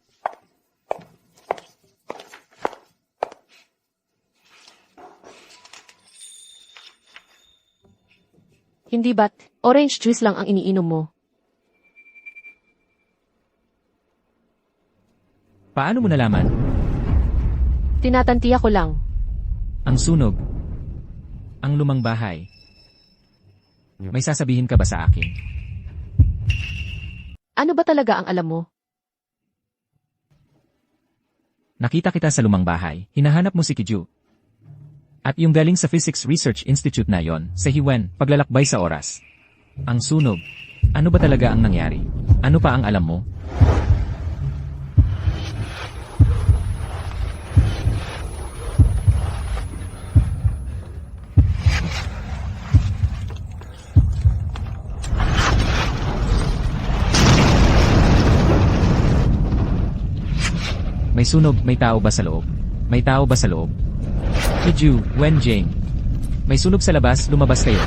Hindi ba't orange juice lang ang iniinom mo? Paano mo nalaman? Tinatantiya ko lang. Ang sunog. Ang lumang bahay. May sasabihin ka ba sa akin? Ano ba talaga ang alam mo? Nakita kita sa lumang bahay, hinahanap mo si Kiju. At yung galing sa Physics Research Institute na yon, sa Hiwen, paglalakbay sa oras. Ang sunog. Ano ba talaga ang nangyari? Ano pa ang alam mo? May sunog, may tao ba sa loob? May tao ba sa loob? Kiju, Wenjing. May sunog sa labas, lumabas kayo.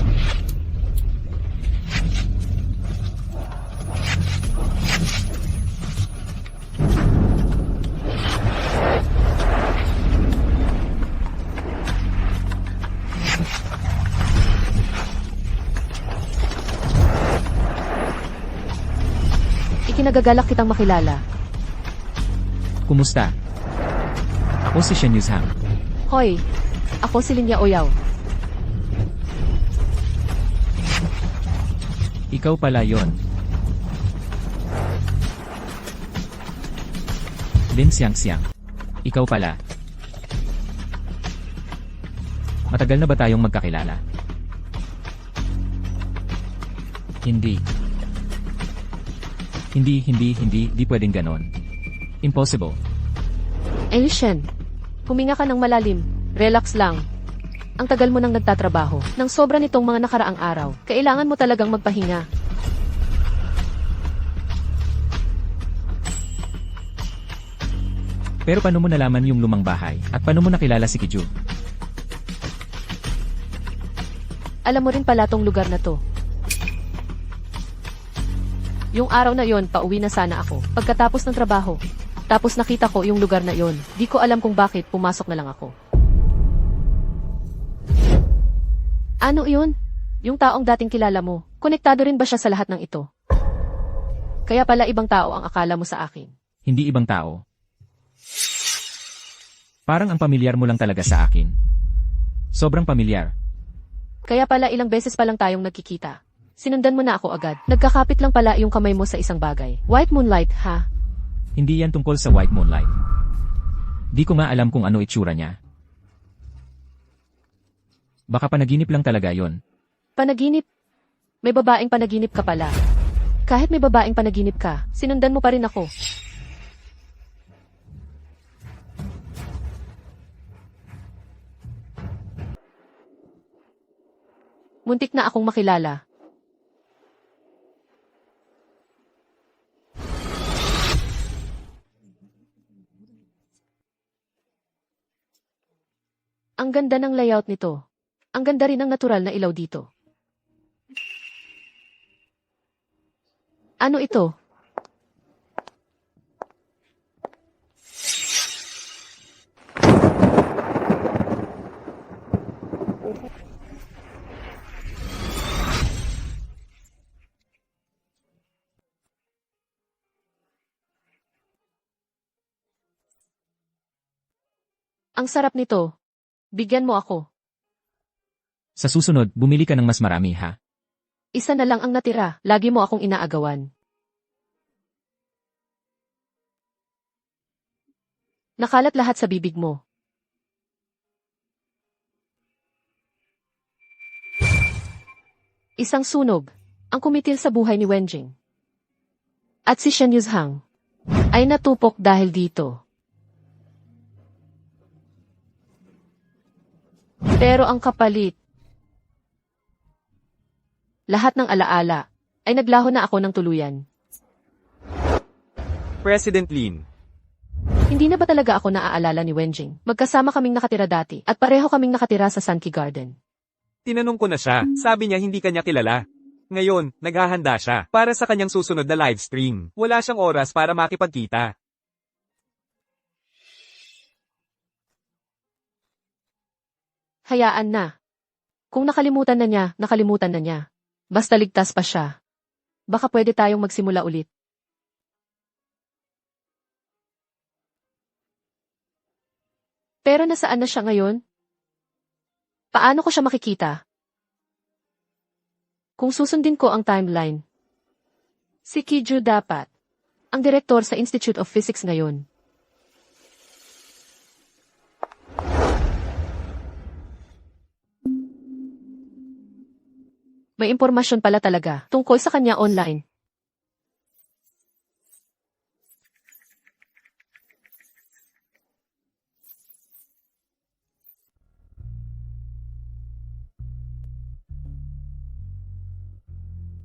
Ikinagagalak kitang makilala. Kumusta? Ako si Shen Yuzhang. Hoy, ako si Linya Oyaw. Ikaw pala yon. Lin Xiangxiang. Ikaw pala. Matagal na ba tayong magkakilala? Hindi. Hindi, di pwedeng ganon. Impossible. Shen. Huminga ka ng malalim. Relax lang. Ang tagal mo nang nagtatrabaho. Nang sobra nitong mga nakaraang araw, kailangan mo talagang magpahinga. Pero paano mo nalaman yung lumang bahay? At paano mo nakilala si Kiju? Alam mo rin pala tong lugar na to. Yung araw na yon, pauwi na sana ako. Pagkatapos ng trabaho. Tapos nakita ko yung lugar na yon. Di ko alam kung bakit pumasok na lang ako. Ano yun? Yung taong dating kilala mo, konektado rin ba siya sa lahat ng ito? Kaya pala ibang tao ang akala mo sa akin. Hindi ibang tao. Parang ang pamilyar mo lang talaga sa akin. Sobrang pamilyar. Kaya pala ilang beses pa lang tayong nagkikita. Sinundan mo na ako agad. Nagkakapit lang pala yung kamay mo sa isang bagay. White moonlight, ha? Hindi yan tungkol sa white moonlight. Di ko nga alam kung ano itsura niya. Baka panaginip lang talaga yon. Panaginip? May babaeng panaginip ka pala. Kahit may babaeng panaginip ka, sinundan mo pa rin ako. Muntik na akong makilala. Ang ganda ng layout nito. Ang ganda rin ng natural na ilaw dito. Ano ito? Ang sarap nito. Bigyan mo ako. Sa susunod, bumili ka ng mas marami ha. Isa na lang ang natira. Lagi mo akong inaagawan. Nakalat lahat sa bibig mo. Isang sunog. Ang kumitil sa buhay ni Wenjing. At si Shen Yuzhang ay natupok dahil dito. Pero ang kapalit, lahat ng alaala, ay naglaho na ako ng tuluyan. President Lin. Hindi na ba talaga ako naaalala ni Wenjing? Magkasama kaming nakatira dati, at pareho kaming nakatira sa Sunky Garden. Tinanong ko na siya, sabi niya hindi kanya kilala. Ngayon, naghahanda siya para sa kanyang susunod na livestream. Wala siyang oras para makipagkita. Hayaan na. Kung nakalimutan na niya, nakalimutan na niya. Basta ligtas pa siya. Baka pwede tayong magsimula ulit. Pero nasaan na siya ngayon? Paano ko siya makikita? Kung susundin ko ang timeline. Si Kiju dapat ang direktor sa Institute of Physics ngayon. May impormasyon pala talaga tungkol sa kanya online.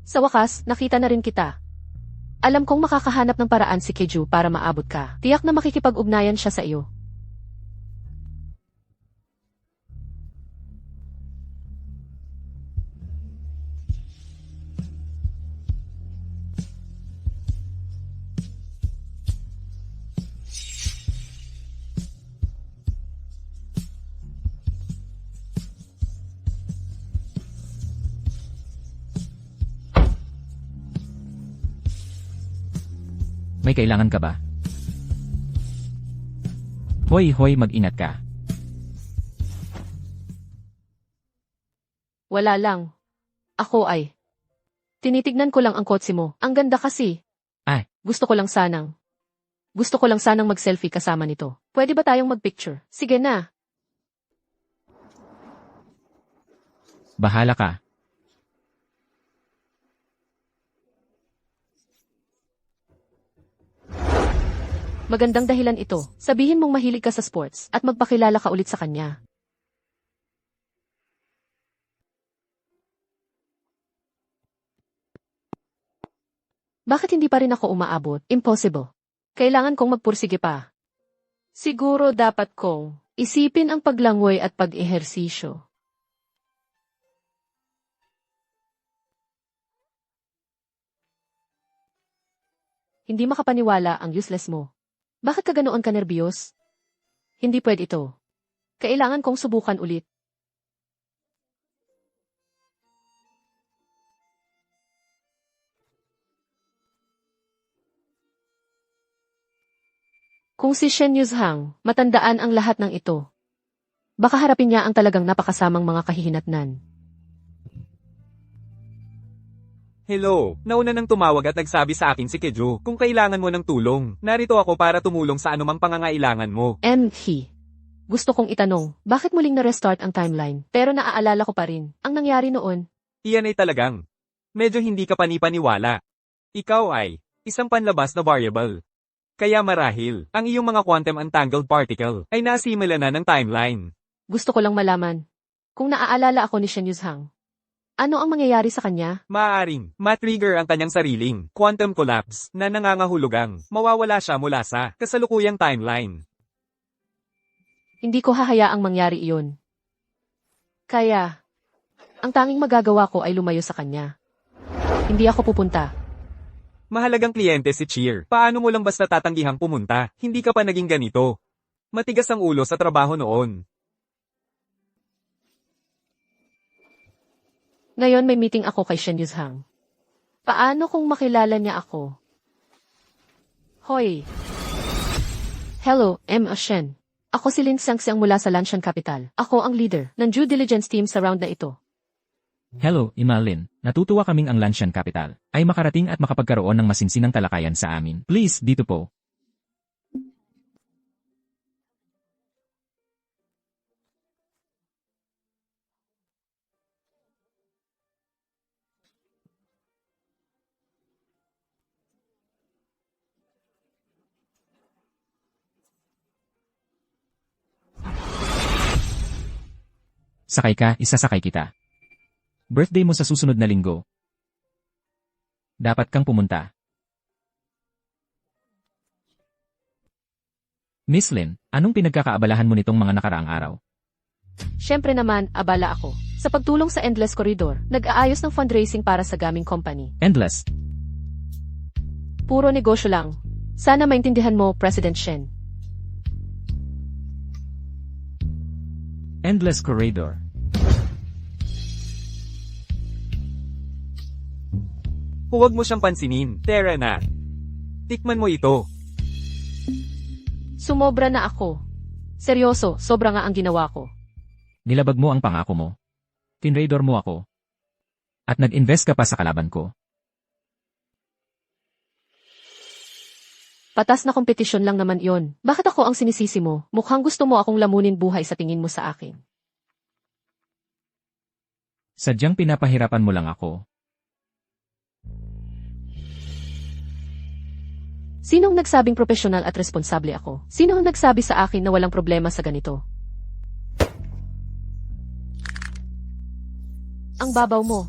Sa wakas, nakita na rin kita. Alam kong makakahanap ng paraan si Keju para maabot ka. Tiyak na makikipag-ugnayan siya sa iyo. May kailangan ka ba? Hoy, mag-ingat ka. Wala lang. Ako ay. Tinitignan ko lang ang kotse mo. Ang ganda kasi. Ay. Gusto ko lang sanang Gusto ko lang sanang mag-selfie kasama nito. Pwede ba tayong mag-picture? Sige na. Bahala ka. Magandang dahilan ito. Sabihin mong mahilig ka sa sports at magpakilala ka ulit sa kanya. Bakit hindi pa rin ako umaabot? Impossible. Kailangan kong magpursige pa. Siguro dapat kong isipin ang paglangoy at pag-ehersisyo. Hindi makapaniwala ang useless mo. Bakit ka ganoon ka nerbiyos? Hindi pwede ito. Kailangan kong subukan ulit. Kung si Shen Yuzhang, matandaan ang lahat ng ito. Baka harapin niya ang talagang napakasamang mga kahihinatnan. Hello, nauna nang tumawag at nagsabi sa akin si Kejo, kung kailangan mo ng tulong, narito ako para tumulong sa anumang pangangailangan mo. Gusto kong itanong, bakit muling na-restart ang timeline? Pero naaalala ko pa rin, ang nangyari noon. Iyan ay talagang medyo hindi ka panipaniwala. Ikaw ay isang panlabas na variable. Kaya marahil, ang iyong mga quantum untangled particle ay nasimula na ng timeline. Gusto ko lang malaman. Kung naaalala ako ni Shen Yuzhang, ano ang mangyayari sa kanya? Maaaring matrigger ang kanyang sariling quantum collapse na nangangahulugang mawawala siya mula sa kasalukuyang timeline. Hindi ko hahayaang mangyari iyon. Kaya, ang tanging magagawa ko ay lumayo sa kanya. Hindi ako pupunta. Mahalagang kliyente si Cheer. Paano mo lang basta tatanggihang pumunta? Hindi ka pa naging ganito. Matigas ang ulo sa trabaho noon. Ngayon may meeting ako kay Shen Yuzhang. Paano kung makilala niya ako? Hoy! Hello, Shen. Ako si Lin Xiangxiang mula sa Lanshan Capital. Ako ang leader ng due diligence team sa round na ito. Hello, Imalin. Natutuwa kaming ang Lanshan Capital ay makarating at makapagkaroon ng masinsinang talakayan sa amin. Please, dito po. Sakay ka, isasakay kita. Birthday mo sa susunod na linggo. Dapat kang pumunta. Miss Lin, anong pinagkakaabalahan mo nitong mga nakaraang araw? Siyempre naman, abala ako. Sa pagtulong sa Endless Corridor, nag-aayos ng fundraising para sa gaming company. Endless. Puro negosyo lang. Sana maintindihan mo, President Shen. Endless Corridor. Huwag mo siyang pansinin, Tera na. Tikman mo ito. Sumobra na ako. Seryoso, sobra nga ang ginawa ko. Nilabag mo ang pangako mo. Tinraidor mo ako. At nag-invest ka pa sa kalaban ko. Patas na kompetisyon lang naman yon. Bakit ako ang sinisisi mo? Mukhang gusto mo akong lamunin buhay sa tingin mo sa akin. Sadyang pinapahirapan mo lang ako. Sinong nagsabing profesional at responsable ako? Sinong nagsabi sa akin na walang problema sa ganito? Ang babaw mo.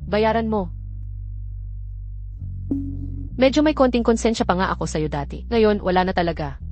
Bayaran mo. Medyo may konting konsensya pa nga ako sa'yo dati. Ngayon, wala na talaga.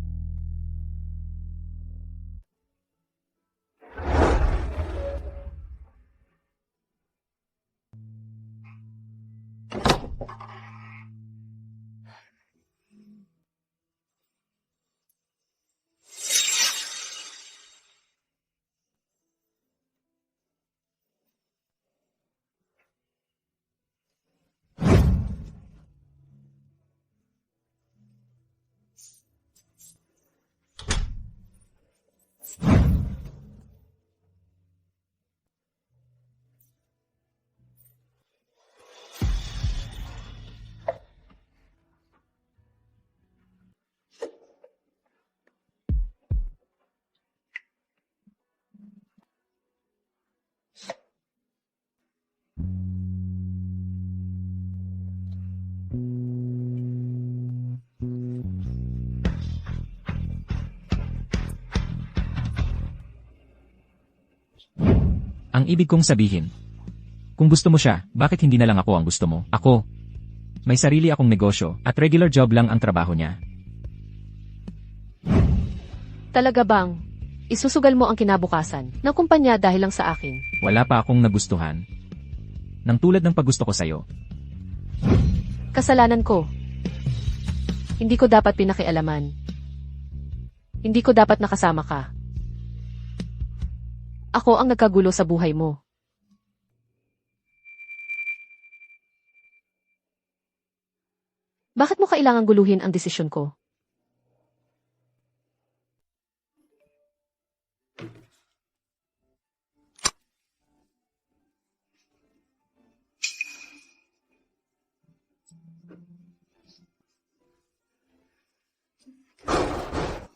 ibig kong sabihin. Kung gusto mo siya, bakit hindi na lang ako ang gusto mo? Ako. May sarili akong negosyo, at regular job lang ang trabaho niya. Talaga bang? Isusugal mo ang kinabukasan ng kumpanya dahil lang sa akin. Wala pa akong nagustuhan. Nang tulad ng paggusto ko sa'yo. Kasalanan ko. Hindi ko dapat pinakialaman. Hindi ko dapat nakasama ka. Ako ang nagkagulo sa buhay mo. Bakit mo kailangang guluhin ang desisyon ko?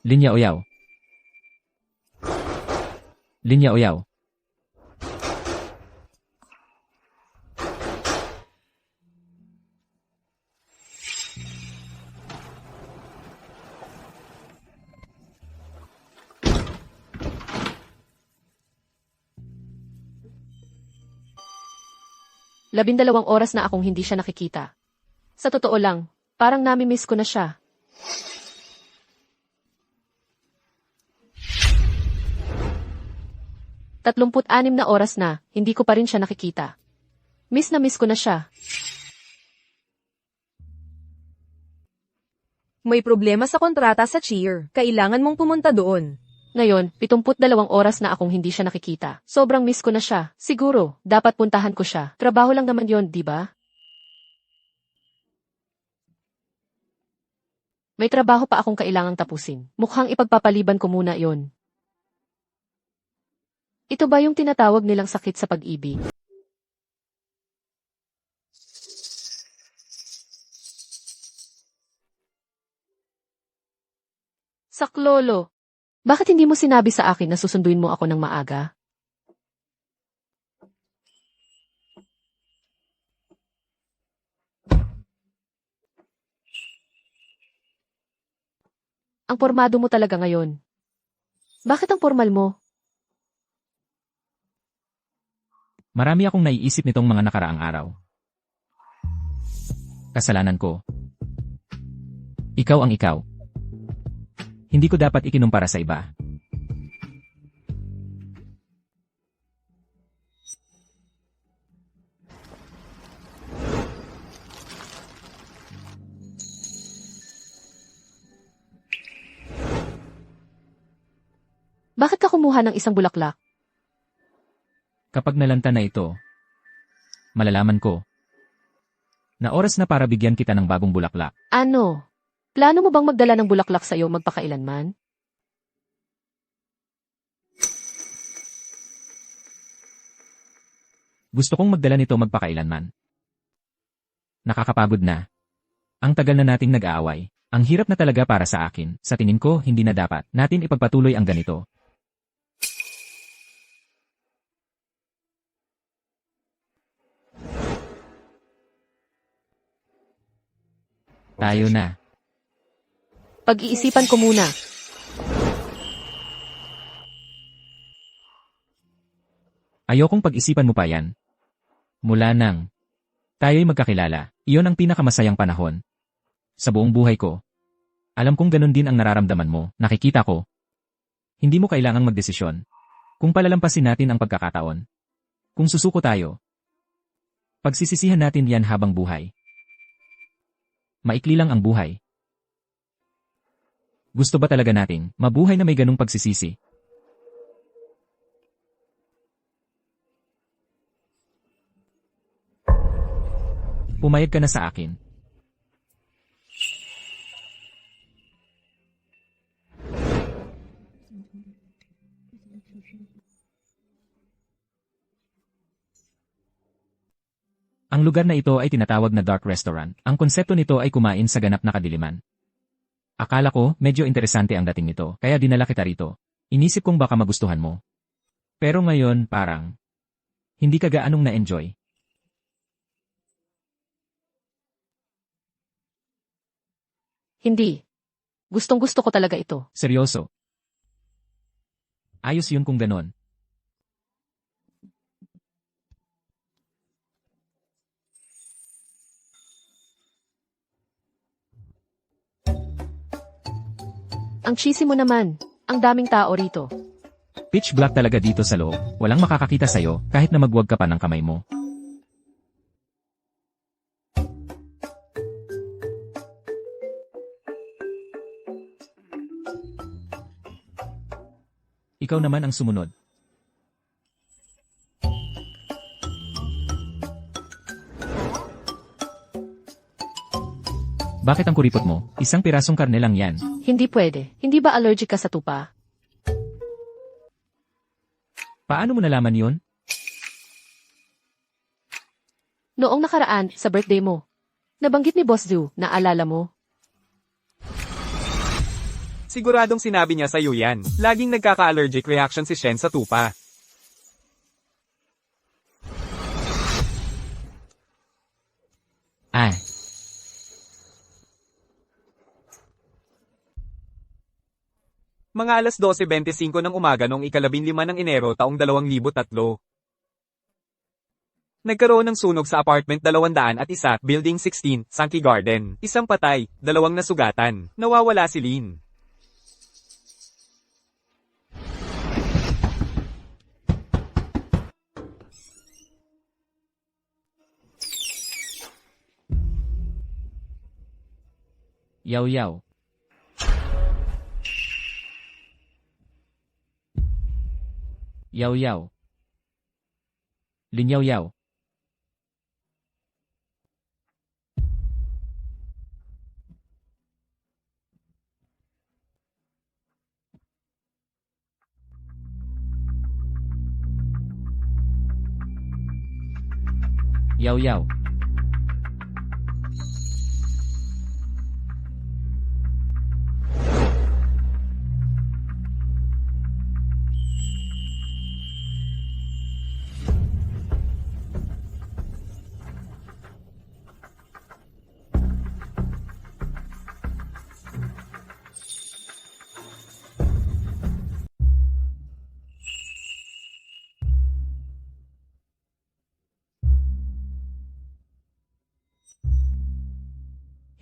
Linya Oyaw. Linya Oyaw. Labindalawang oras na akong hindi siya nakikita. Sa totoo lang, parang nami-miss ko na siya. Tatlumput-anim na oras na, hindi ko pa rin siya nakikita. Miss na miss ko na siya. May problema sa kontrata sa Cheer. Kailangan mong pumunta doon. Ngayon, 72 oras na akong hindi siya nakikita. Sobrang miss ko na siya. Siguro, dapat puntahan ko siya. Trabaho lang naman yon, di ba? May trabaho pa akong kailangang tapusin. Mukhang ipagpapaliban ko muna yon. Ito ba yung tinatawag nilang sakit sa pag-ibig? Saklolo. Bakit hindi mo sinabi sa akin na susunduin mo ako ng maaga? Ang pormado mo talaga ngayon. Bakit ang formal mo? Marami akong naiisip nitong mga nakaraang araw. Kasalanan ko. Ikaw ang ikaw. Hindi ko dapat ikinumpara sa iba. Bakit ka kumuha ng isang bulaklak? Kapag nalanta na ito, malalaman ko na oras na para bigyan kita ng bagong bulaklak. Ano? Plano mo bang magdala ng bulaklak sa'yo magpakailanman? Gusto kong magdala nito magpakailanman. Nakakapagod na. Ang tagal na nating nag-aaway. Ang hirap na talaga para sa akin. Sa tingin ko, hindi na dapat natin ipagpatuloy ang ganito. Tayo na. Pag-iisipan ko muna. Ayokong pag-isipan mo pa yan. Mula nang tayo'y magkakilala, iyon ang pinakamasayang panahon. Sa buong buhay ko. Alam kong ganun din ang nararamdaman mo, nakikita ko. Hindi mo kailangang magdesisyon. Kung palalampasin natin ang pagkakataon. Kung susuko tayo. Pagsisisihan natin yan habang buhay. Maikli lang ang buhay. Gusto ba talaga nating mabuhay na may ganung pagsisisi? Pumayag ka na sa akin. Ang lugar na ito ay tinatawag na dark restaurant. Ang konsepto nito ay kumain sa ganap na kadiliman. Akala ko, medyo interesante ang dating nito, kaya dinala kita rito. Inisip kong baka magustuhan mo. Pero ngayon, parang hindi ka gaanong na-enjoy. Hindi. Gustong-gusto ko talaga ito. Seryoso. Ayos yun kung ganon. Ang cheesy mo naman. Ang daming tao rito. Pitch black talaga dito sa loob. Walang makakakita sa'yo kahit na magwag ka pa ng kamay mo. Ikaw naman ang sumunod. Bakit ang kuripot mo? Isang pirasong karne lang yan. Hindi pwede. Hindi ba allergic ka sa tupa? Paano mo nalaman yon? Noong nakaraan, sa birthday mo. Nabanggit ni Boss Zhu, naalala mo? Siguradong sinabi niya sa'yo yan. Laging nagkaka-allergic reaction si Shen sa tupa. Ah, Mga alas 12:25 ng umaga noong ika-15 ng Enero taong 2003. Nagkaroon ng sunog sa apartment 201, Building 16, Sankey Garden. Isang patay, 2 nasugatan. Nawawala si Lin. yaw yaw. Yaw yaw. Linyaw yaw. Yaw yaw.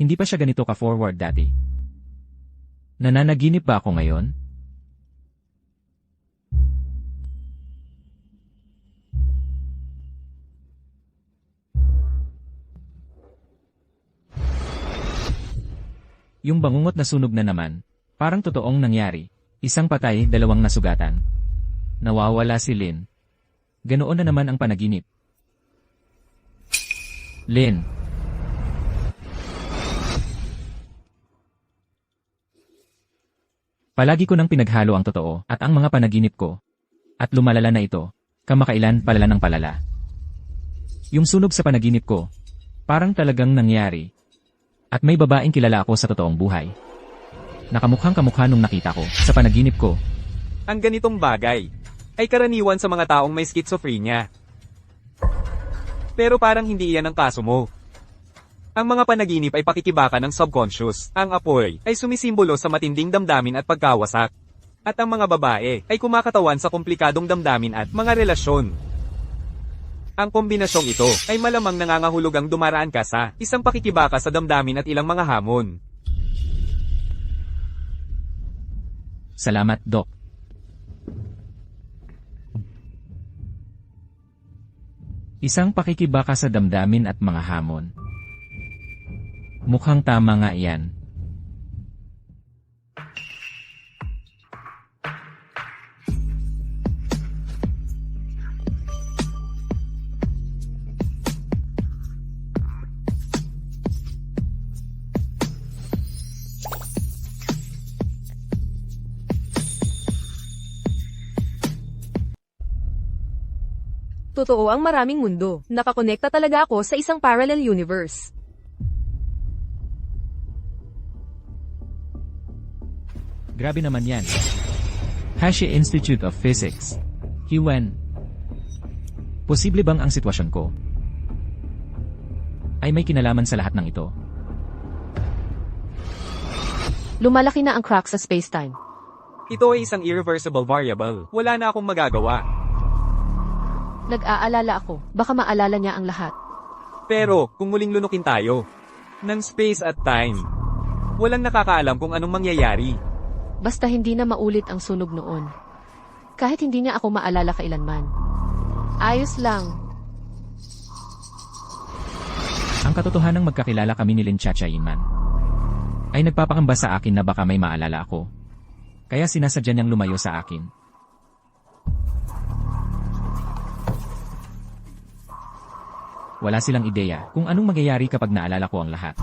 Hindi pa siya ganito ka-forward dati. Nananaginip ba ako ngayon? Yung bangungot na sunog na naman, parang totoong nangyari. Isang patay, 2 nasugatan. Nawawala si Lin. Ganoon na naman ang panaginip. Lin. Palagi ko nang pinaghalo ang totoo at ang mga panaginip ko. At lumalala na ito, kamakailan palala ng palala. Yung sunog sa panaginip ko, parang talagang nangyari. At may babaeng kilala ako sa totoong buhay. Nakamukhang kamukha nung nakita ko sa panaginip ko. Ang ganitong bagay ay karaniwan sa mga taong may schizophrenia. Pero parang hindi iyan ang kaso mo. Ang mga panaginip ay pakikibaka ng subconscious. Ang apoy ay sumisimbolo sa matinding damdamin at pagkawasak. At ang mga babae ay kumakatawan sa komplikadong damdamin at mga relasyon. Ang kombinasyong ito ay malamang nangangahulugang dumaraan ka sa isang pakikibaka sa damdamin at ilang mga hamon. Salamat, Doc. Isang pakikibaka sa damdamin at mga hamon. Mukhang tama nga yan. Totoo ang maraming mundo. Nakakonekta talaga ako sa isang parallel universe. Grabe naman yan. Hashi Institute of Physics. Hiwen. Posible bang ang sitwasyon ko ay may kinalaman sa lahat ng ito? Lumalaki na ang crack sa space-time. Ito ay isang irreversible variable. Wala na akong magagawa. Nag-aalala ako, baka maalala niya ang lahat. Pero, kung muling lunukin tayo ng space at time, walang nakakaalam kung anong mangyayari. Basta hindi na maulit ang sunog noon. Kahit hindi niya ako maalala kailanman. Ayos lang. Ang katotohanang magkakilala kami ni Lin Chacha Yinman ay nagpapakamba sa akin na baka may maalala ako. Kaya sinasadya niyang lumayo sa akin. Wala silang ideya kung anong magyayari kapag naalala ko ang lahat.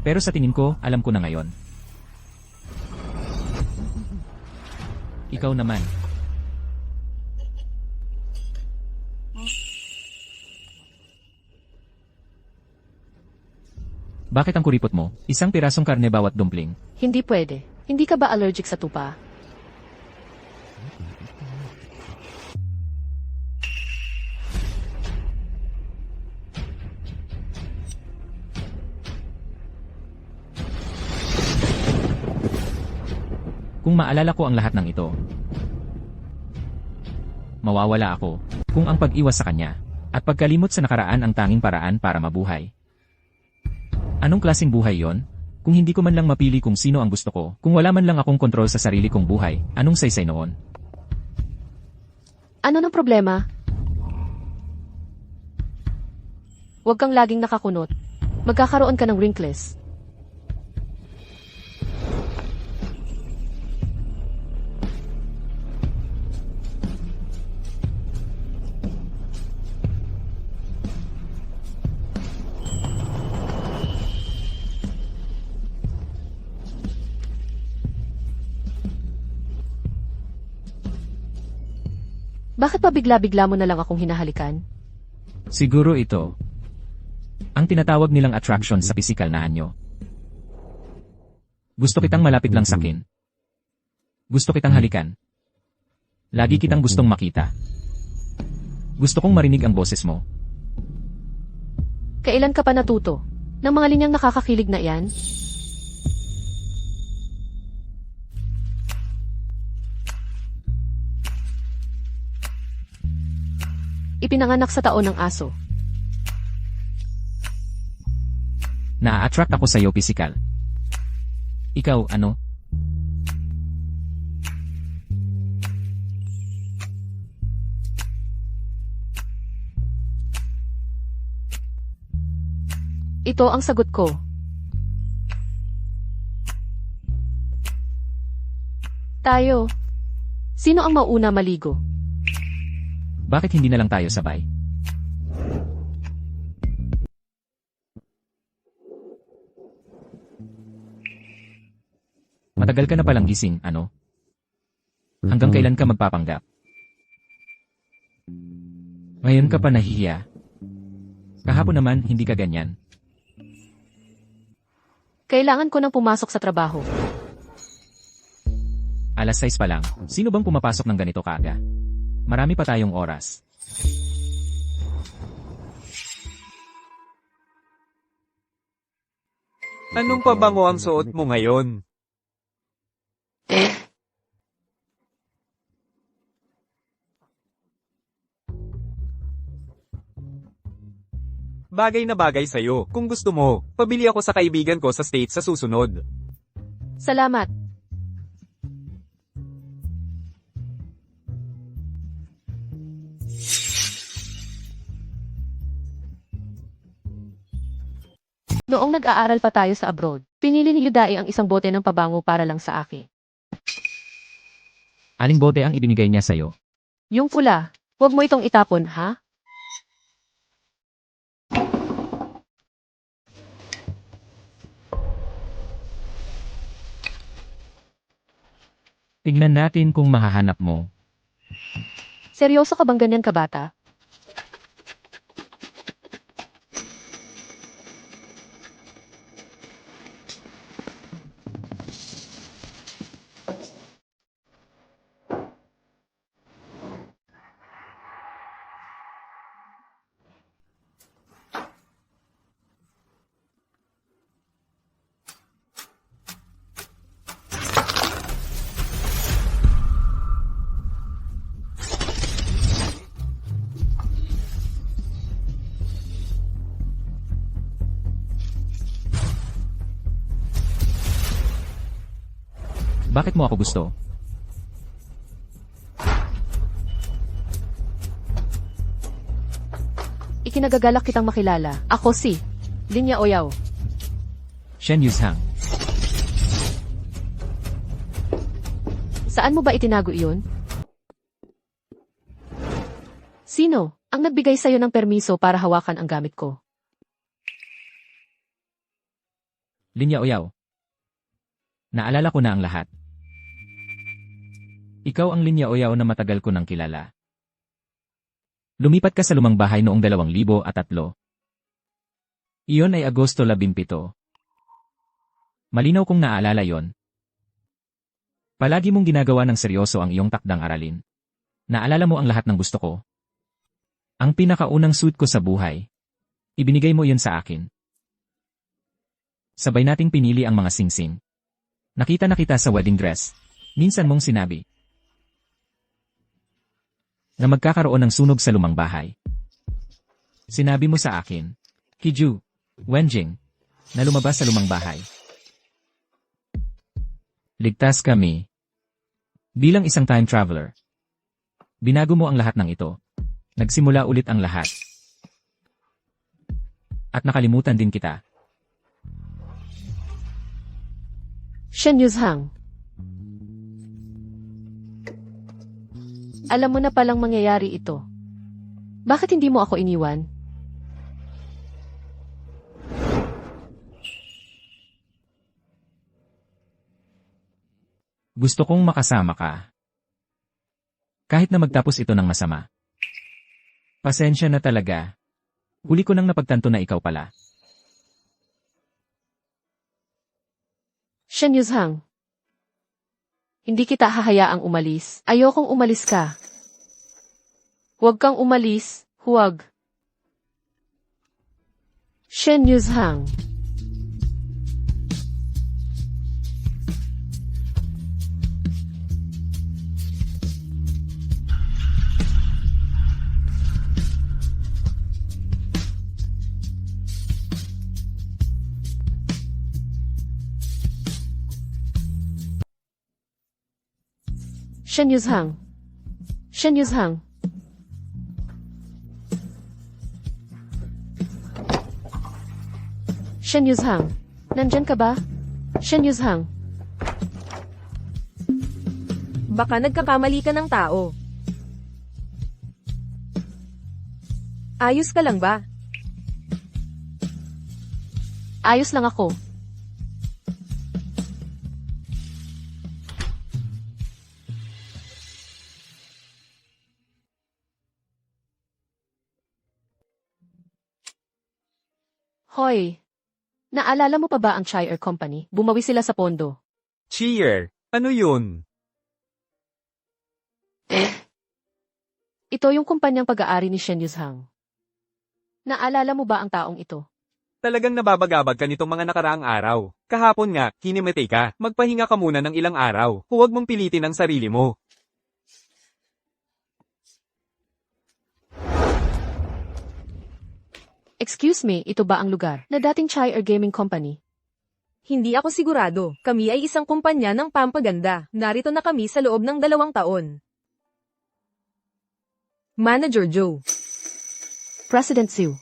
Pero sa tingin ko, alam ko na ngayon. Ikaw naman. Bakit ang kuripot mo? Isang pirasong karne bawat dumpling. Hindi pwede. Hindi ka ba allergic sa tupa? Kung maalala ko ang lahat ng ito, mawawala ako kung ang pag-iwas sa kanya at pagkalimot sa nakaraan ang tanging paraan para mabuhay. Anong klaseng buhay yon? Kung hindi ko man lang mapili kung sino ang gusto ko, kung wala man lang akong kontrol sa sarili kong buhay, anong saysay noon? Ano ng problema? Huwag kang laging nakakunot. Magkakaroon ka ng wrinkles. Bakit pa bigla-bigla mo na lang akong hinahalikan? Siguro ito ang tinatawag nilang attraction sa pisikal na anyo. Gusto kitang malapit lang sakin. Gusto kitang halikan. Lagi kitang gustong makita. Gusto kong marinig ang boses mo. Kailan ka pa natuto? Ng mga linyang nakakakilig na iyan? Ipinanganak sa taon ng aso. Na-attract ako sa iyo pisikal. Ikaw, ano? Ito ang sagot ko. Tayo. Sino ang mauna maligo? Bakit hindi na lang tayo sabay? Matagal ka na palang gising, ano? Hanggang kailan ka magpapanggap? Ngayon ka pa nahihiya. Kahapon naman, hindi ka ganyan. Kailangan ko nang pumasok sa trabaho. Alas 6 pa lang. Sino bang pumapasok ng ganito kaaga? Marami pa tayong oras. Anong pabango ang suot mo ngayon? Bagay na bagay sa'yo. Kung gusto mo, pabili ako sa kaibigan ko sa States sa susunod. Salamat. Noong nag-aaral pa tayo sa abroad, pinili ni Yudai ang isang bote ng pabango para lang sa akin. Aling bote ang ibinigay niya sa'yo? Yung pula, huwag mo itong itapon, ha? Tignan natin kung mahahanap mo. Seryoso ka bang ganyan kabata? Bakit mo ako gusto? Ikinagagalak kitang makilala. Ako si Linya Oyaw. Shen Yuzhang. Saan mo ba itinago iyon? Sino ang nagbigay sa'yo ng permiso para hawakan ang gamit ko? Linya Oyaw. Naalala ko na ang lahat. Ikaw ang Linya Oyaw na matagal ko nang kilala. Lumipat ka sa lumang bahay noong 2003. Iyon ay Agosto 17. Malinaw kong naaalala yon. Palagi mong ginagawa ng seryoso ang iyong takdang aralin. Naalala mo ang lahat ng gusto ko. Ang pinakaunang suit ko sa buhay. Ibinigay mo yon sa akin. Sabay nating pinili ang mga singsing. Nakita na kita sa wedding dress. Minsan mong sinabi na magkakaroon ng sunog sa lumang bahay. Sinabi mo sa akin, Kiju, Wenjing, na lumabas sa lumang bahay. Ligtas kami. Bilang isang time traveler. Binago mo ang lahat ng ito. Nagsimula ulit ang lahat. At nakalimutan din kita. Shen Yuzhang. Alam mo na palang mangyayari ito. Bakit hindi mo ako iniwan? Gusto kong makasama ka. Kahit na magtapos ito ng masama. Pasensya na talaga. Huli ko nang napagtanto na ikaw pala. Shen Yuzhang. Hindi kita hahayaang umalis. Ayokong umalis ka. Huwag kang umalis. Huwag. Shen Yuzhang. Shen Yuzhang. Shen Yuzhang. Shen Yuzhang. Nandyan ka ba? Shen Yuzhang. Baka nagkakamali ka ng tao. Ayos ka lang ba? Ayos lang ako. Hoy! Naalala mo pa ba ang Chire Company? Bumawi sila sa pondo. Cheer! Ano yun? Ito yung kumpanyang pag-aari ni Shen Yuzhang. Naalala mo ba ang taong ito? Talagang nababagabag ka nitong mga nakaraang araw. Kahapon nga, hinimete ka. Magpahinga ka muna ng ilang araw. Huwag mong pilitin ang sarili mo. Excuse me, ito ba ang lugar na dating Chire Gaming Company? Hindi ako sigurado. Kami ay isang kumpanya ng pampaganda. Narito na kami sa loob ng 2 taon. Manager Joe. President Zhu.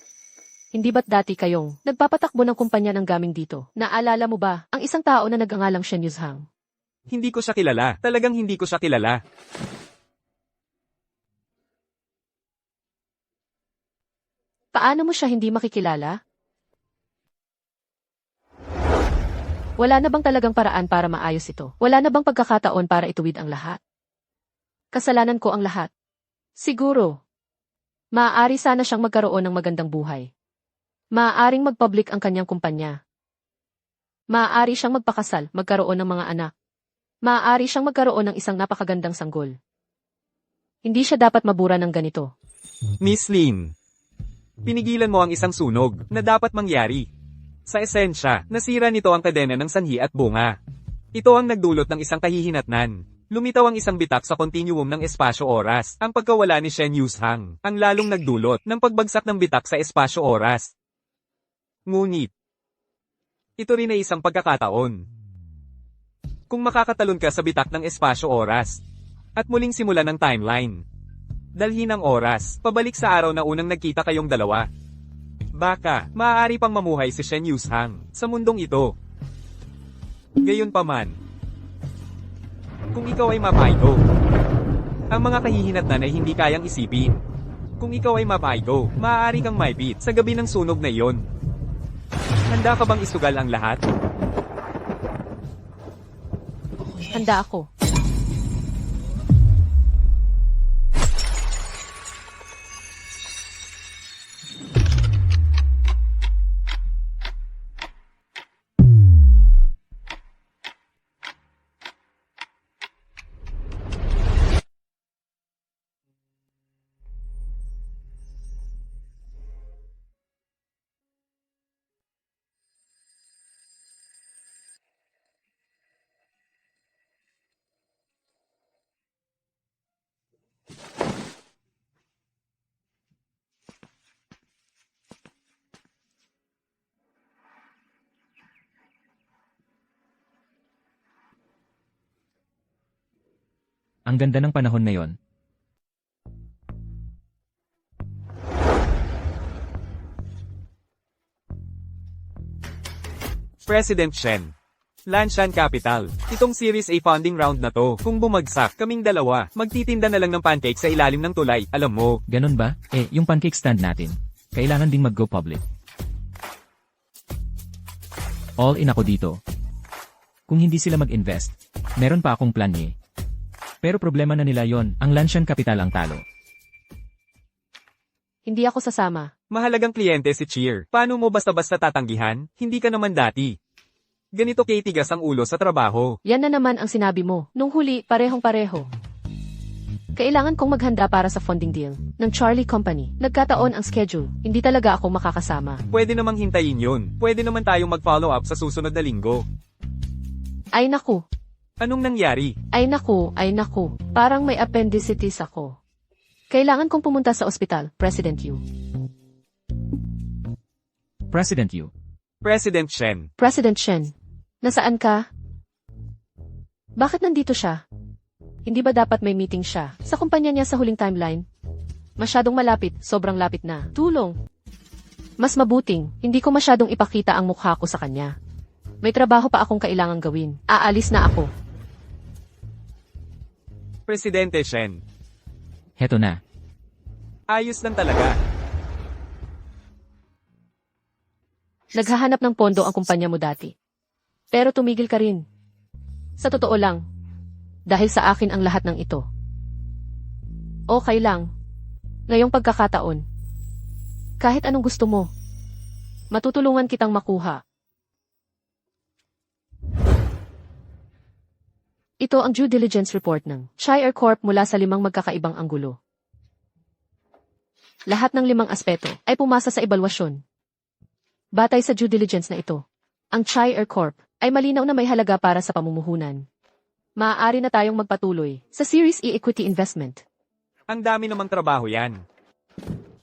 Hindi ba't dati kayong nagpapatakbo ng kumpanya ng gaming dito? Naalala mo ba ang isang tao na nagangalang Shen Yuzhang? Hindi ko siya kilala. Talagang hindi ko siya kilala. Paano mo siya hindi makikilala? Wala na bang talagang paraan para maayos ito? Wala na bang pagkakataon para ituwid ang lahat? Kasalanan ko ang lahat. Siguro. Maaari sana siyang magkaroon ng magandang buhay. Maaaring mag-public ang kanyang kumpanya. Maaari siyang magpakasal, magkaroon ng mga anak. Maaari siyang magkaroon ng isang napakagandang sanggol. Hindi siya dapat mabura ng ganito. Miss Lin. Pinigilan mo ang isang sunog na dapat mangyari. Sa esensya, nasira nito ang kadena ng sanhi at bunga. Ito ang nagdulot ng isang kahihinatnan. Lumitaw ang isang bitak sa kontinuum ng espasyo-oras. Ang pagkawala ni Shen Yuzhang ang lalong nagdulot ng pagbagsak ng bitak sa espasyo-oras. Ngunit, ito rin ay isang pagkakataon. kung makakatalon ka sa bitak ng espasyo-oras. At muling simulan ng timeline. Dalhin ang oras, pabalik sa araw na unang nagkita kayong dalawa. Baka, maaari pang mamuhay si Shen Yushang sa mundong ito. Gayunpaman, kung ikaw ay mapaygo, ang mga kahihinatnan ay hindi kayang isipin. Kung ikaw ay mapaygo, maaari kang maipit sa gabi ng sunog na iyon. Handa ka bang isugal ang lahat? Handa ako. Ang ganda ng panahon na yon. President Shen. Lanshan Capital. Itong Series A funding round na to, kung bumagsak, kaming dalawa, magtitinda na lang ng pancake sa ilalim ng tulay, alam mo. Ganon ba? Yung pancake stand natin. Kailangan ding mag-go public. All in ako dito. Kung hindi sila mag-invest, meron pa akong plan eh. Pero problema na nila yon, ang Lanshan Capital ang talo. Hindi ako sasama. Mahalagang kliyente si Cheer. Paano mo basta-basta tatanggihan? Hindi ka naman dati. Ganito tigas ang ulo sa trabaho. Yan na naman ang sinabi mo. Nung huli, parehong-pareho. Kailangan kong maghanda para sa funding deal ng Charlie Company. Nagkataon ang schedule. Hindi talaga ako makakasama. Pwede namang hintayin yun. Pwede naman tayong mag-follow up sa susunod na linggo. Ay naku. Anong nangyari? Ay naku. Parang may appendicitis ako. Kailangan kong pumunta sa ospital, President Yu. President Yu. President Shen. President Shen. Nasaan ka? Bakit nandito siya? Hindi ba dapat may meeting siya sa kumpanya niya sa huling timeline? Masyadong malapit, sobrang lapit na. Tulong. Mas mabuting, hindi ko masyadong ipakita ang mukha ko sa kanya. May trabaho pa akong kailangang gawin. Aalis na ako. Presidente Shen. Heto na. Ayos lang talaga. Naghahanap ng pondo ang kumpanya mo dati. Pero tumigil ka rin. Sa totoo lang, dahil sa akin ang lahat ng ito. Okay lang. Ngayong pagkakataon. Kahit anong gusto mo. Matutulungan kitang makuha. Ito ang due diligence report ng Shire Corp mula sa 5 magkakaibang anggulo. Lahat ng 5 aspeto ay pumasa sa ebalwasyon. Batay sa due diligence na ito, ang Shire Corp ay malinaw na may halaga para sa pamumuhunan. Maaari na tayong magpatuloy sa Series E equity investment. Ang dami namang trabaho yan.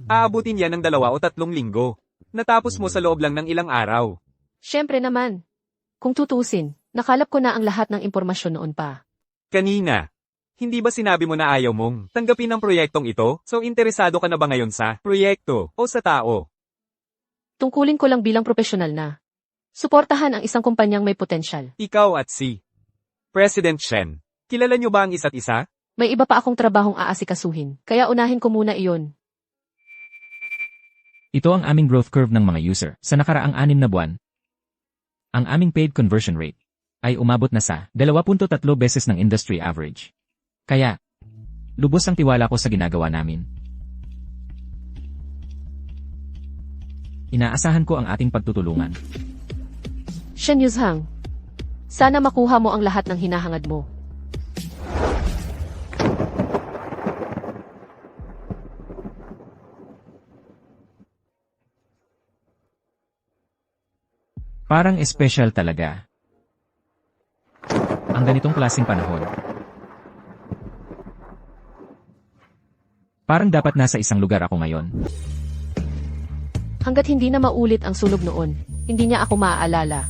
Aabutin yan ng 2 o 3 linggo. Natapos mo sa loob lang ng ilang araw. Siyempre naman. Kung tutusin, nakalap ko na ang lahat ng impormasyon noon pa. Kanina. Hindi ba sinabi mo na ayaw mong tanggapin ang proyektong ito? So interesado ka na ba ngayon sa proyekto o sa tao? Tungkulin ko lang bilang profesional na. Suportahan ang isang kumpanyang may potensyal. Ikaw at si President Shen. Kilala niyo ba ang isa't isa? May iba pa akong trabahong aasikasuhin, kaya unahin ko muna iyon. Ito ang aming growth curve ng mga user sa nakaraang 6 na buwan. Ang aming paid conversion rate ay umabot na sa 2.3 beses ng industry average. Kaya, lubos ang tiwala ko sa ginagawa namin. Inaasahan ko ang ating pagtutulungan. Shen Yushang, sana makuha mo ang lahat ng hinahangad mo. Parang espesyal talaga. Ang ganitong klaseng panahon. Parang dapat nasa isang lugar ako ngayon. Hanggat hindi na maulit ang sunog noon, hindi niya ako maaalala.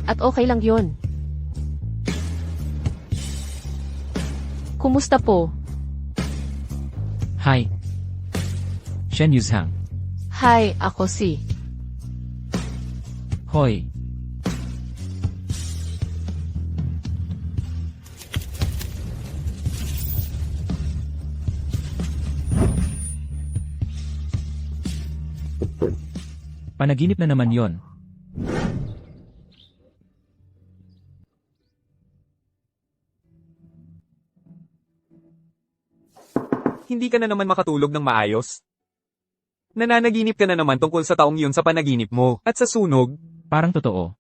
At okay lang yon. Kumusta po? Hi. Shen Yuzhang. Hi, ako si... Hoy. Panaginip na naman yon. Hindi ka na naman makatulog ng maayos. Nananaginip ka na naman tungkol sa taong yun sa panaginip mo, at sa sunog, Parang totoo.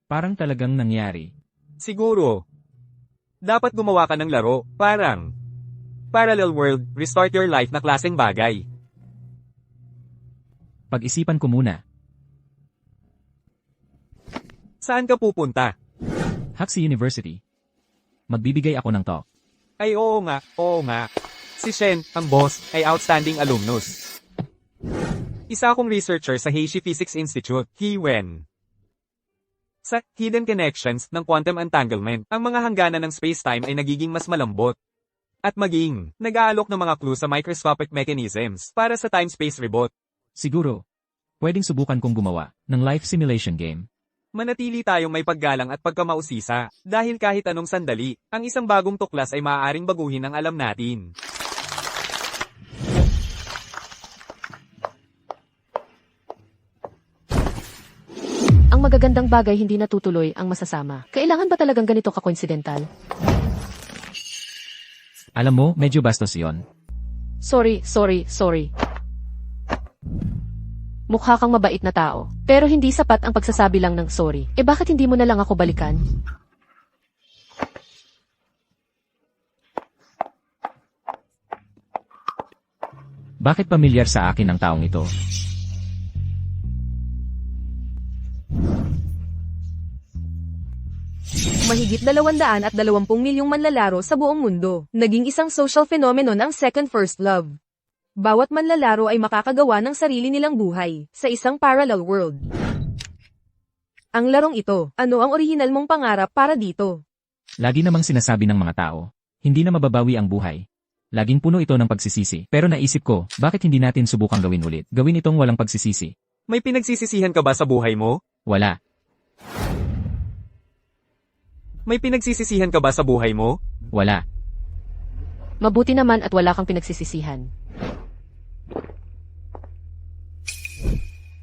Parang talagang nangyari. siguro. Dapat gumawa ka ng laro, parang Parallel World, Restart Your Life na klaseng bagay. Pag-isipan ko muna. Saan ka pupunta? Huxley University. Magbibigay ako ng talk. Ay oo nga, oo nga. Si Shen, ang boss, ay outstanding alumnus. Isa akong researcher sa Heishi Physics Institute, HiWen. Sa Hidden Connections ng Quantum Entanglement, ang mga hangganan ng space-time ay nagiging mas malambot. At maging, nag-aalok ng mga clue sa microscopic mechanisms para sa time-space reboot. Siguro. Pwedeng subukan kong gumawa ng life simulation game. Manatili tayong may paggalang at pagkamausisa, dahil kahit anong sandali, ang isang bagong tuklas ay maaaring baguhin ang alam natin. Ang magagandang bagay hindi natutuloy ang masasama. Kailangan ba talagang ganito ka-coincidental? Alam mo, medyo bastos yon. Sorry. Mukha kang mabait na tao. Pero hindi sapat ang pagsasabi lang ng sorry. Eh bakit hindi mo na lang ako balikan? Bakit pamilyar sa akin ang taong ito? Mahigit 220 milyong manlalaro sa buong mundo. Naging isang social phenomenon ang second first love. Bawat manlalaro ay makakagawa ng sarili nilang buhay sa isang parallel world. Ang larong ito, ano ang orihinal mong pangarap para dito? Lagi namang sinasabi ng mga tao, hindi na mababawi ang buhay. Laging puno ito ng pagsisisi. Pero naisip ko, bakit hindi natin subukang gawin ulit? Gawin itong walang pagsisisi. May pinagsisisihan ka ba sa buhay mo? Wala. May pinagsisisihan ka ba sa buhay mo? Wala. Mabuti naman at wala kang pinagsisisihan.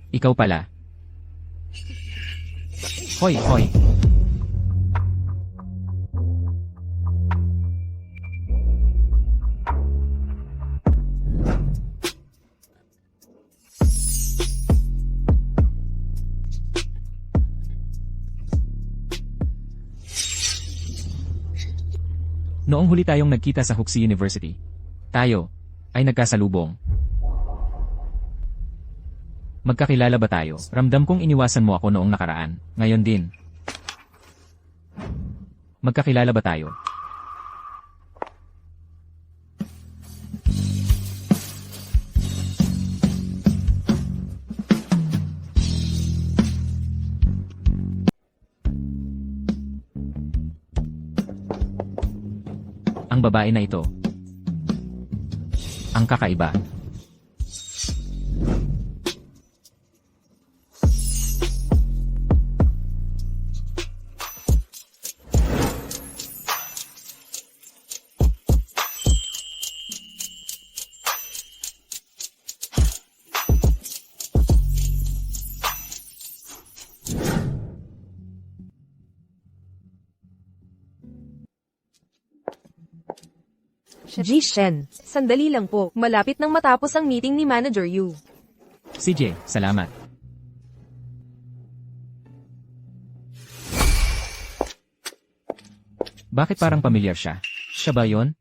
Ikaw pala. Hoy. Noong huli tayong nagkita sa Huxley University, tayo ay nagkasalubong. Magkakilala ba tayo? Ramdam kong iniwasan mo ako noong nakaraan. Ngayon din. Magkakilala ba tayo? Ang babae na ito. Ang kakaiba. Ji Shen, sandali lang po, malapit nang matapos ang meeting ni Manager Yu. CJ, salamat. Bakit parang pamilyar siya? Siya ba yon?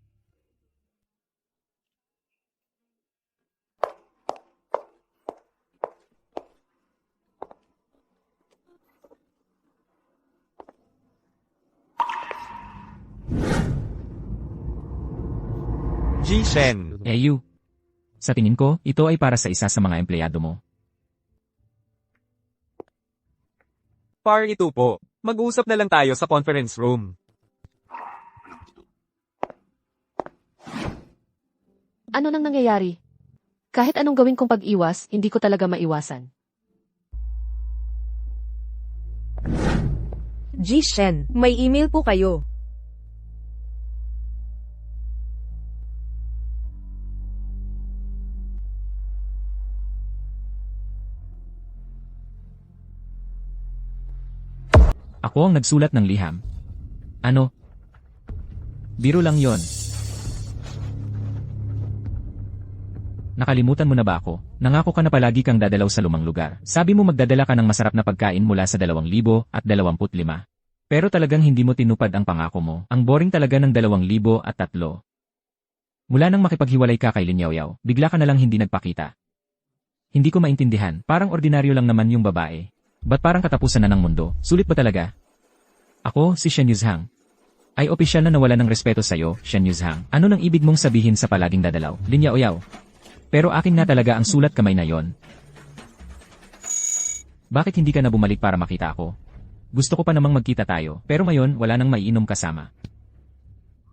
Ji Shen. Yu. Sa tingin ko, ito ay para sa isa sa mga empleyado mo. Par ito po. Mag-usap na lang tayo sa conference room. Ano nang nangyayari? Kahit anong gawin kong pag-iwas, hindi ko talaga maiwasan. Ji Shen, may email po kayo. Ako ang nagsulat ng liham. Ano? Biro lang yon. Nakalimutan mo na ba ako? Nangako ka na palagi kang dadalaw sa lumang lugar. Sabi mo magdadala ka ng masarap na pagkain mula sa 2025. Pero talagang hindi mo tinupad ang pangako mo. Ang boring talaga ng 2003. Mula nang makipaghiwalay ka kay Lin Yaoyao, bigla ka na lang hindi nagpakita. Hindi ko maintindihan, parang ordinaryo lang naman yung babae. Ba't parang katapusan na ng mundo? Sulit ba talaga? Ako, si Shen Yuzhang. Ay opisyal na nawala ng respeto sa'yo, Shen Yuzhang. Ano nang ibig mong sabihin sa palaging dadalaw, Lin Yaoyao? Pero akin na talaga ang sulat kamay na yon. Bakit hindi ka na bumalik para makita ako? Gusto ko pa namang magkita tayo, pero ngayon wala nang maiinom kasama.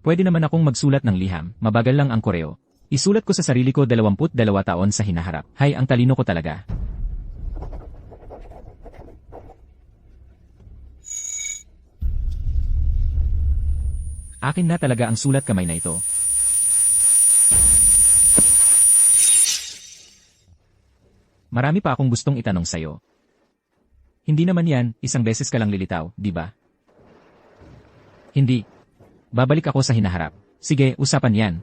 Pwede naman akong magsulat ng liham, mabagal lang ang koreo. Isulat ko sa sarili ko 22 taon sa hinaharap. Hay, ang talino ko talaga. Akin na talaga ang sulat kamay na ito. Marami pa akong gustong itanong sa'yo. Hindi naman yan, isang beses ka lang lilitaw, di ba? Hindi. Babalik ako sa hinaharap. Sige, usapan yan.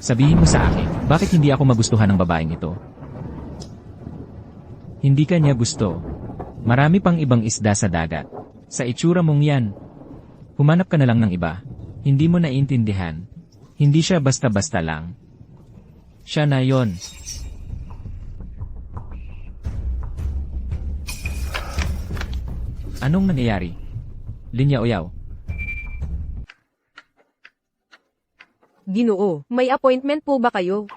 Sabihin mo sa akin, bakit hindi ako magustuhan ng babaeng ito? Hindi ka niya gusto. Marami pang ibang isda sa dagat. Sa itsura mong yan, humanap ka na lang ng iba. Hindi mo naiintindihan. Hindi siya basta-basta lang. Siya na yon. Anong nangyayari? Lin Yaoyao. Ginoo, may appointment po ba kayo?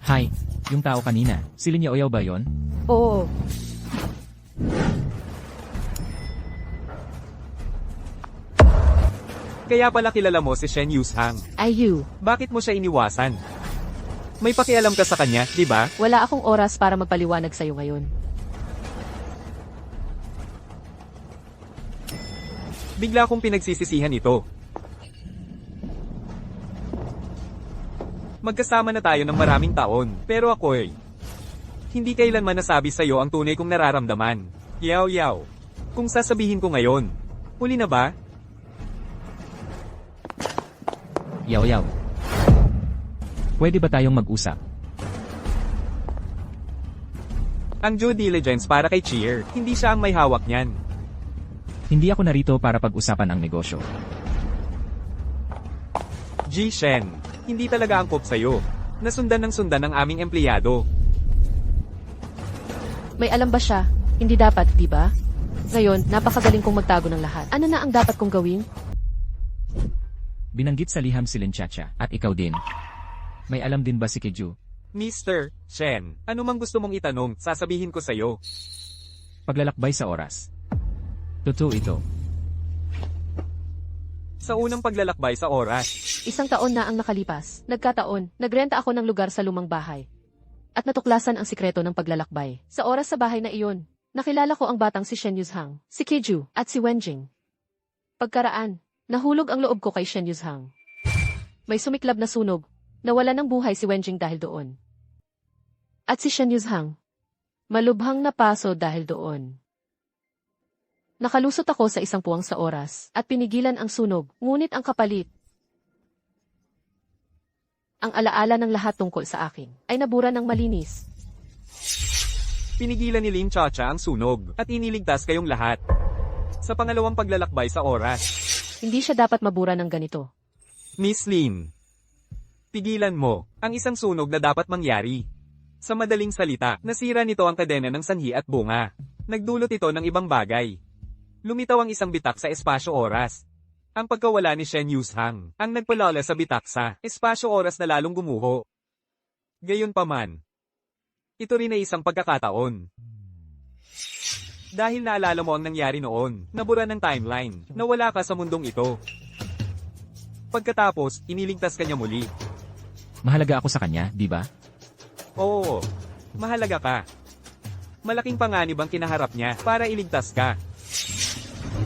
Hi, yung tao kanina, si Lin Yaoyao ba yon? Oo. Kaya pala kilala mo si Shen Yuzhang. Ayu, Bakit mo siya iniwasan? May pakialam ka sa kanya, di ba? wala akong oras para magpaliwanag sa'yo ngayon. Bigla akong pinagsisisihan ito. Magkasama na tayo ng maraming taon, pero ako'y hindi kailanman nasabi sa'yo ang tunay kong nararamdaman. Yaw. Kung sasabihin ko ngayon, huli na ba? Yaoyao. Pwede ba tayong mag-usap? Ang due diligence para kay Cheer, hindi siya ang may hawak niyan. Hindi ako narito para pag-usapan ang negosyo. Ji Shen, hindi talaga angkop sa'yo. Nasundan ng sundan ng aming empleyado. May alam ba siya? Hindi dapat, di ba? Ngayon, napakagaling kong magtago ng lahat. Ano na ang dapat kong gawin? Binanggit sa liham si Lin Chacha, at ikaw din. May alam din ba si Keju? Mr. Shen, ano mang gusto mong itanong, sasabihin ko sa'yo. Paglalakbay sa oras. Totoo ito. Sa unang paglalakbay sa oras, 1 taon na ang nakalipas. Nagkataon, nagrenta ako ng lugar sa lumang bahay. At natuklasan ang sikreto ng paglalakbay. Sa oras sa bahay na iyon, nakilala ko ang batang si Shen Yuzhang, si Keju, at si Wenjing. Pagkaraan, nahulog ang loob ko kay Shen Yuzhang. May sumiklab na sunog, nawala ng buhay si Wenjing dahil doon. At si Shen Yuzhang, malubhang napaso dahil doon. Nakalusot ako sa isang puwang sa oras at pinigilan ang sunog, ngunit ang kapalit. Ang alaala ng lahat tungkol sa akin ay nabura ng malinis. pinigilan ni Lin Chacha ang sunog, at iniligtas kayong lahat. Sa pangalawang paglalakbay sa oras, Hindi siya dapat mabura ng ganito. Miss Lin, pigilan mo ang isang sunog na dapat mangyari. Sa madaling salita, nasira nito ang kadena ng sanhi at bunga. Nagdulot ito ng ibang bagay. Lumitaw ang isang bitak sa espasyo oras. Ang pagkawala ni Shen Yushang, ang nagpalala sa bitaksa, espasyo-oras na lalong gumuho. Gayunpaman, ito rin ay isang pagkakataon. Dahil naalala mo ang nangyari noon, nabura ng timeline, nawala ka sa mundong ito. Pagkatapos, iniligtas ka niya muli. Mahalaga ako sa kanya, di ba? Oo, mahalaga ka. Malaking panganib ang kinaharap niya para iligtas ka.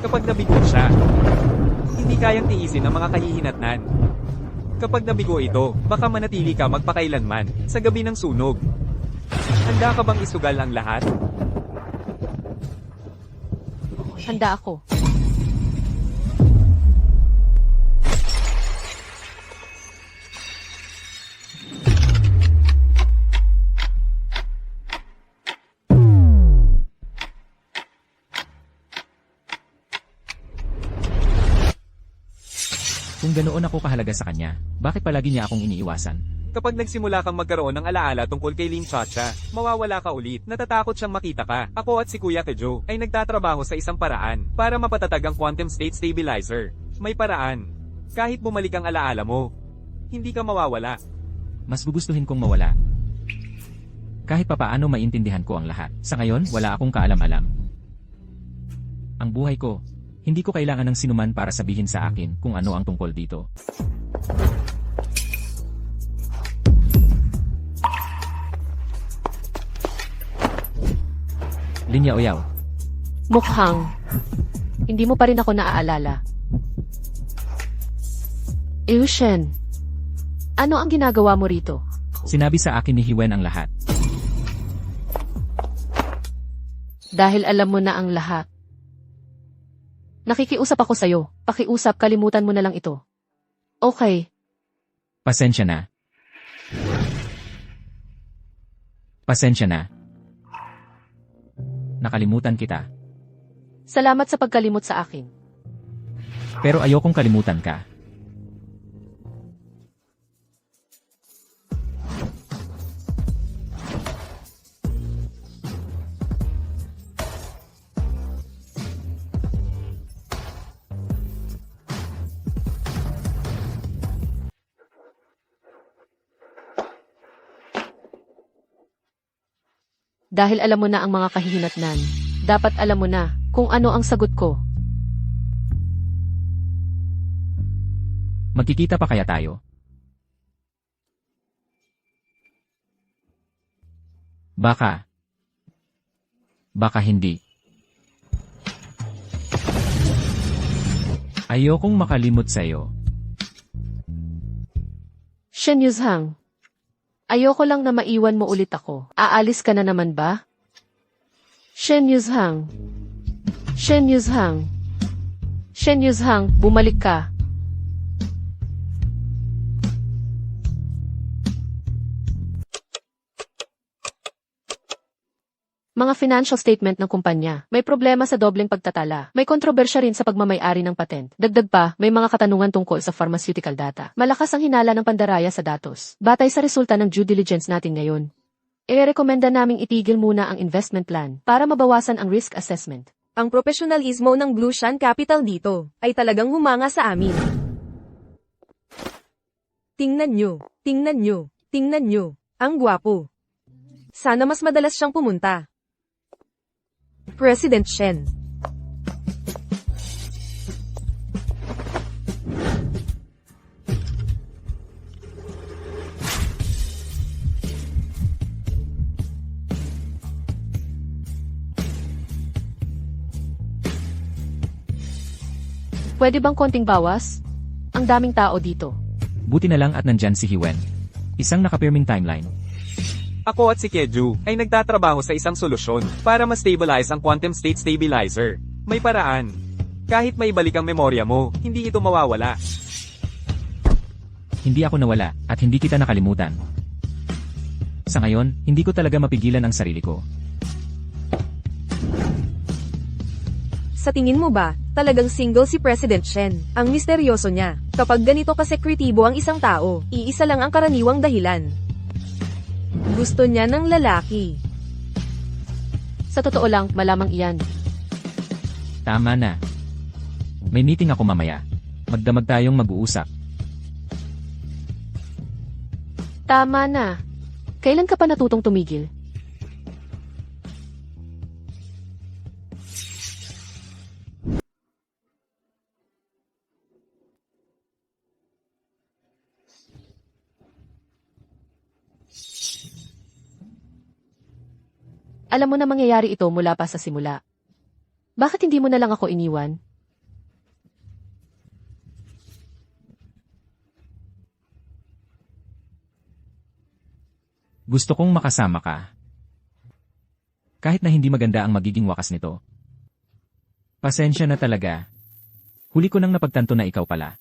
Kapag nabigo siya, hindi kayang tiisin ang mga kahihinatnan. Kapag nabigo ito, baka manatili ka magpakailanman sa gabi ng sunog. Handa ka bang isugal ang lahat? Handa ako. Kung ganoon ako kahalaga sa kanya, bakit palagi niya akong iniiwasan? Kapag nagsimula kang magkaroon ng alaala tungkol kay Lin Chacha, mawawala ka ulit. Natatakot siyang makita ka. Ako at si Kuya Kejo ay nagtatrabaho sa isang paraan para mapatatag ang quantum state stabilizer. May paraan. Kahit bumalik ang alaala mo, hindi ka mawawala. Mas gugustuhin kong mawala. Kahit papaano maintindihan ko ang lahat. Sa ngayon, wala akong kaalam-alam. Ang buhay ko, hindi ko kailangan ng sinuman para sabihin sa akin kung ano ang tungkol dito. Linya Oyaw, Mukhang, hindi mo pa rin ako naaalala. Shen, ano ang ginagawa mo rito? sinabi sa akin ni Hiwen ang lahat. Dahil alam mo na ang lahat. Nakikiusap ako sa'yo. Pakiusap, kalimutan mo na lang ito. Okay, Pasensya na. Pasensya na. Nakalimutan kita. salamat sa pagkalimot sa akin. Pero ayokong kalimutan ka. Dahil alam mo na ang mga kahihinatnan, dapat alam mo na kung ano ang sagot ko. Magkikita pa kaya tayo? Baka. Baka hindi. Ayokong makalimot sa'yo. Shen Yushang, ayoko lang na maiwan mo ulit ako. Aalis ka na naman ba? Shen Yushang. Shen Yushang. Shen Yushang, bumalik ka. Mga financial statement ng kumpanya. May problema sa dobleng pagtatala. May kontrobersya rin sa pagmamay-ari ng patent. Dagdag pa, may mga katanungan tungkol sa pharmaceutical data. Malakas ang hinala ng pandaraya sa datos. Batay sa resulta ng due diligence natin ngayon, irekomenda naming itigil muna ang investment plan para mabawasan ang risk assessment. Ang profesionalismo ng Blue Shan Capital dito ay talagang humanga sa amin. Tingnan nyo, tingnan nyo, tingnan nyo. Ang gwapo. Sana mas madalas siyang pumunta. President Shen. Pwede bang konting bawas? Ang daming tao dito. Buti na lang at nandyan si Hiwen. Isang nakapirming timeline. Ako at si Keju ay nagtatrabaho sa isang solusyon para ma-stabilize ang quantum state stabilizer. May paraan. Kahit may balik ang memorya mo, hindi ito mawawala. Hindi ako nawala at hindi kita nakalimutan. Sa ngayon, hindi ko talaga mapigilan ang sarili ko. Sa tingin mo ba, talagang single si President Shen? Ang misteryoso niya. Kapag ganito kasekretibo ang isang tao, iisa lang ang karaniwang dahilan. Gusto niya ng lalaki. Sa totoo lang, malamang iyan. Tama na. May meeting ako mamaya. Magdamag tayong mag-uusap. Tama na. Kailan ka pa natutong tumigil? Alam mo na mangyayari ito mula pa sa simula. Bakit hindi mo na lang ako iniwan? Gusto kong makasama ka. Kahit na hindi maganda ang magiging wakas nito. Pasensya na talaga. Huli ko nang napagtanto na ikaw pala.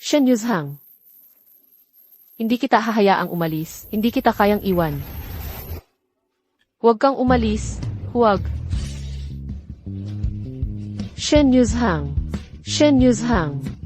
Shen Yuzhang. Hindi kita hahayaang umalis. Hindi kita kayang iwan. Huwag kang umalis. Huwag. Shen Yuzhang. Shen Yuzhang.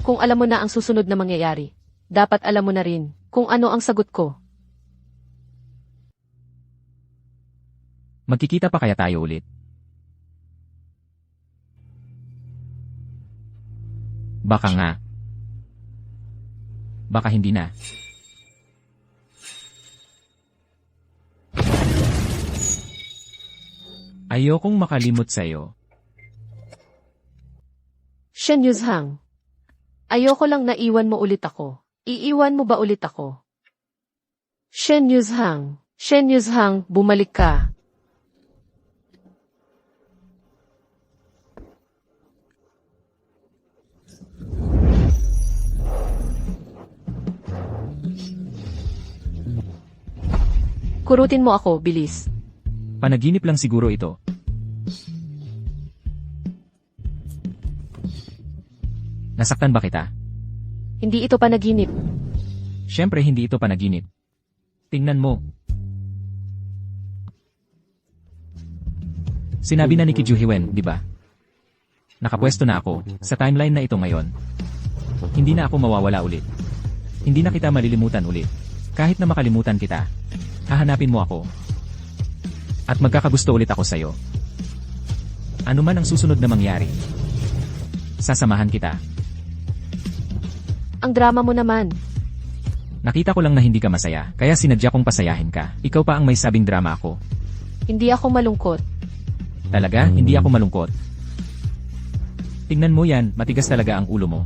Kung alam mo na ang susunod na mangyayari, dapat alam mo na rin kung ano ang sagot ko. Magkikita pa kaya tayo ulit? Baka nga. Baka hindi na. Ayokong makalimot sa'yo. Shen Yuzhang. Ayoko lang na iwan mo ulit ako. Iiwan mo ba ulit ako? Shen Yuzhang. Shen Yuzhang, bumalik ka. Kurutin mo ako, bilis. Panaginip lang siguro ito. Nasaktan ba kita? Hindi ito panaginip. Siyempre hindi ito panaginip. Tingnan mo. Sinabi na ni Kiju Hiwen, di ba? Nakapwesto na ako sa timeline na ito ngayon. Hindi na ako mawawala ulit. Hindi na kita malilimutan ulit. Kahit na makalimutan kita, hahanapin mo ako. At magkakagusto ulit ako sa'yo. Ano man ang susunod na mangyari, sasamahan kita. Ang drama mo naman. Nakita ko lang na hindi ka masaya, kaya sinadya kong pasayahin ka. Ikaw pa ang may sabing drama ako. Hindi ako malungkot. Talaga, hindi ako malungkot. Tingnan mo yan, matigas talaga ang ulo mo.